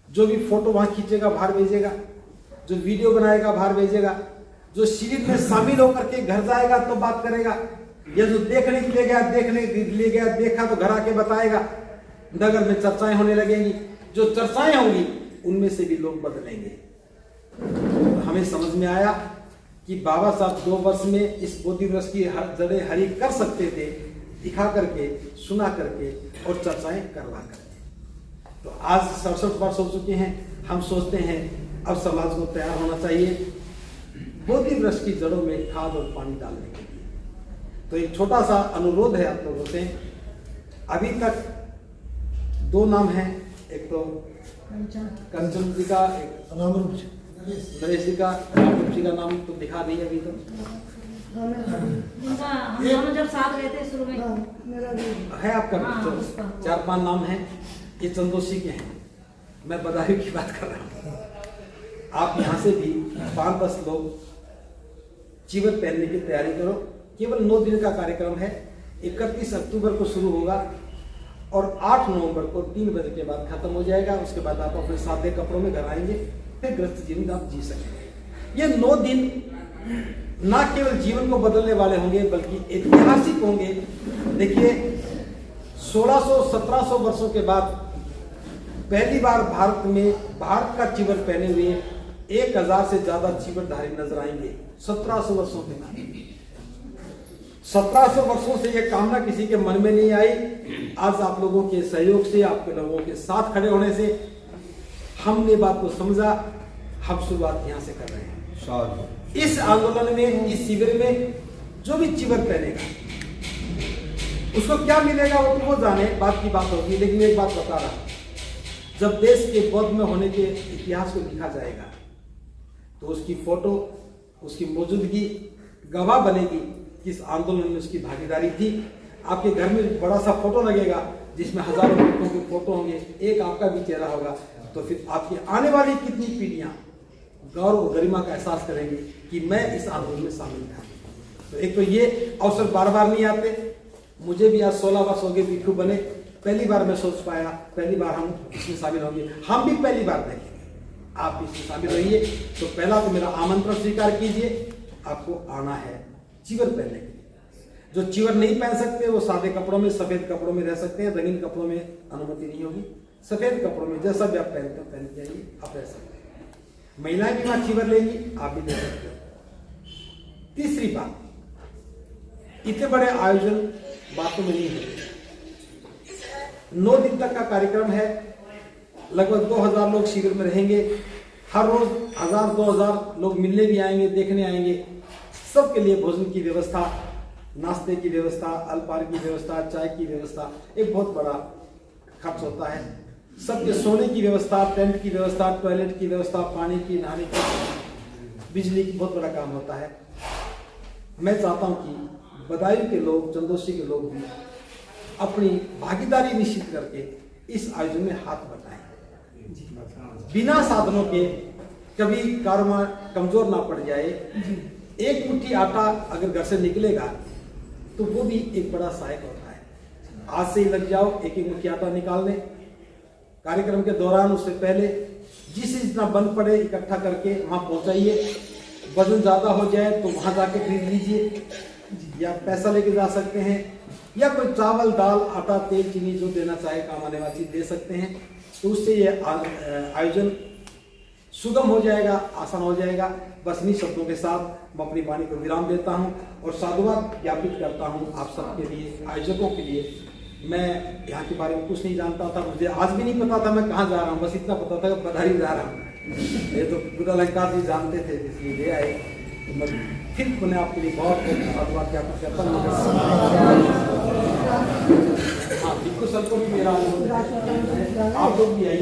जो भी फोटो वहां खींचेगा बाहर भेजेगा, जो वीडियो बनाएगा बाहर भेजेगा, जो शिविर में शामिल होकर के घर जाएगा तो बात करेगा, या जो देखने के लिए गया देखा तो घर आके बताएगा। नगर में चर्चाएं होने लगेंगी, जो चर्चाएं होंगी उनमें से भी लोग बदलेंगे। तो हमें समझ में आया कि बाबा साहब 2 वर्ष में इस बोधि वृक्ष की जड़ें हरी कर सकते थे, दिखा करके, सुना करके और चर्चाएं करवा करके। तो आज 67 वर्ष हो चुके हैं, हम सोचते हैं अब समाज को तैयार होना चाहिए बोधि वृक्ष की जड़ों में खाद और पानी डालने के लिए। तो एक छोटा सा अनुरोध है आप लोगों से। अभी तक 2 नाम हैं, एक तो कंचन जी का, एक नरेश जी का। रामरूप जी का नाम तो दिखा नहीं अभी तो हम जब साथ गए थे शुरू में है आपका। 4-5 नाम हैं, ये चंदोसी के हैं। मैं बदायूं की बात कर रहा हूँ। आप यहाँ से भी 5-10 लोग चीवर पहनने की तैयारी करो। केवल 9 दिन का कार्यक्रम है। 31 अक्टूबर को शुरू होगा और 8 नवंबर को 3 बजे के बाद खत्म हो जाएगा। उसके बाद आप अपने सादे कपड़ों में घर आएंगे, फिर गृहस्थ जीवन आप जी सकेंगे। ये 9 दिन ना केवल जीवन को बदलने वाले होंगे बल्कि ऐतिहासिक होंगे। देखिए 1600-1700 वर्षों के बाद पहली बार भारत का चीवर पहने हुए 1000 से ज्यादा चीवरधारी नजर आएंगे 1700 वर्षों के बाद। 1700 वर्षों से यह कामना किसी के मन में नहीं आई। आज आप लोगों के सहयोग से, आपके लोगों के साथ खड़े होने से हमने बात को समझा। हम शुरुआत यहां से कर रहे हैं। इस आंदोलन में, इस शिविर में जो भी चीवर पहनेगा उसको क्या मिलेगा वो तो वो जाने, बात की बात होगी। लेकिन एक बात बता रहा, जब देश के बौद्ध में होने के इतिहास को लिखा जाएगा तो उसकी फोटो, उसकी मौजूदगी गवाह बनेगी कि इस आंदोलन में उसकी भागीदारी थी। आपके घर में बड़ा सा फोटो लगेगा जिसमें हजारों लोगों के फोटो होंगे, एक आपका भी चेहरा होगा। तो फिर आपकी आने वाली कितनी पीढ़ियां गौरव और गरिमा का एहसास करेंगे कि मैं इस आंदोलन में शामिल था। तो एक तो ये अवसर बार बार नहीं आते। मुझे भी आज 16 वर्ष हो गए भिक्षु बने, पहली बार मैं सोच पाया, पहली बार हम इसमें शामिल होंगे। हम भी पहली बार देखेंगे, आप इसमें शामिल रहिए। तो पहला तो मेरा आमंत्रण स्वीकार कीजिए, आपको आना है चीवर पहनने के लिए। जो चीवर नहीं पहन सकते वो सादे कपड़ों में, सफेद कपड़ों में रह सकते हैं, रंगीन कपड़ों में अनुमति नहीं होगी। सफेद कपड़ों में जैसा भी आप पहनते हो पहन के आइए, आप रह सकते हैं। महिलाएं भी वहां फीवर लेंगी, आप भी ले सकते हो। तीसरी बात, इतने बड़े आयोजन बातों में नहीं होते। 9 दिन तक का कार्यक्रम है, लगभग 2000 लोग शिविर में रहेंगे। हर रोज 1000-2000 लोग मिलने भी आएंगे, देखने आएंगे। सबके लिए भोजन की व्यवस्था, नाश्ते की व्यवस्था, अल्पाहार की व्यवस्था, चाय की व्यवस्था, एक बहुत बड़ा खर्च होता है। सबके सोने की व्यवस्था, टेंट की व्यवस्था, टॉयलेट की व्यवस्था, पानी की, नहाने की, बिजली की, बहुत बड़ा काम होता है। मैं चाहता हूं कि बदायूं के लोग, चंदोसी के लोग भी अपनी भागीदारी निश्चित करके इस आयोजन में हाथ बटाएं। बिना साधनों के कभी कारोबार कमजोर ना पड़ जाए। एक मुट्ठी आटा अगर घर से निकलेगा तो वो भी एक बड़ा सहायक होता है। आज से ही लग जाओ एक एक मुट्ठी आटा निकालने। कार्यक्रम के दौरान, उससे पहले जितना बन पड़े इकट्ठा करके वहां पहुंचाइए। वजन ज्यादा हो जाए तो वहां जाके खरीद लीजिए, या पैसा लेके जा सकते हैं, या कोई चावल, दाल, आटा, तेल, चीनी जो देना चाहे काम आने वाली चीज दे सकते हैं। तो उससे ये आयोजन सुगम हो जाएगा, आसान हो जाएगा। बस इन्हीं शब्दों के साथ मैं अपनी वाणी को विराम देता हूं और साधुवाद ज्ञापित करता हूं आप सबके लिए, आयोजकों के लिए। मैं यहाँ के बारे में कुछ नहीं जानता था, मुझे आज भी नहीं पता था मैं कहाँ जा रहा हूँ, बस इतना पता था कि बधाई जा रहा हूँ। ये तो गुरु अलंकार जी जानते थे, इसलिए ले आए। तो मैं फिर मैंने आपके लिए बहुत बहुत साधुवाद ज्ञापित करता हूँ। हाँ, बिल्कुल सबको भी मेरा अनुरोध है, आप लोग भी आइए।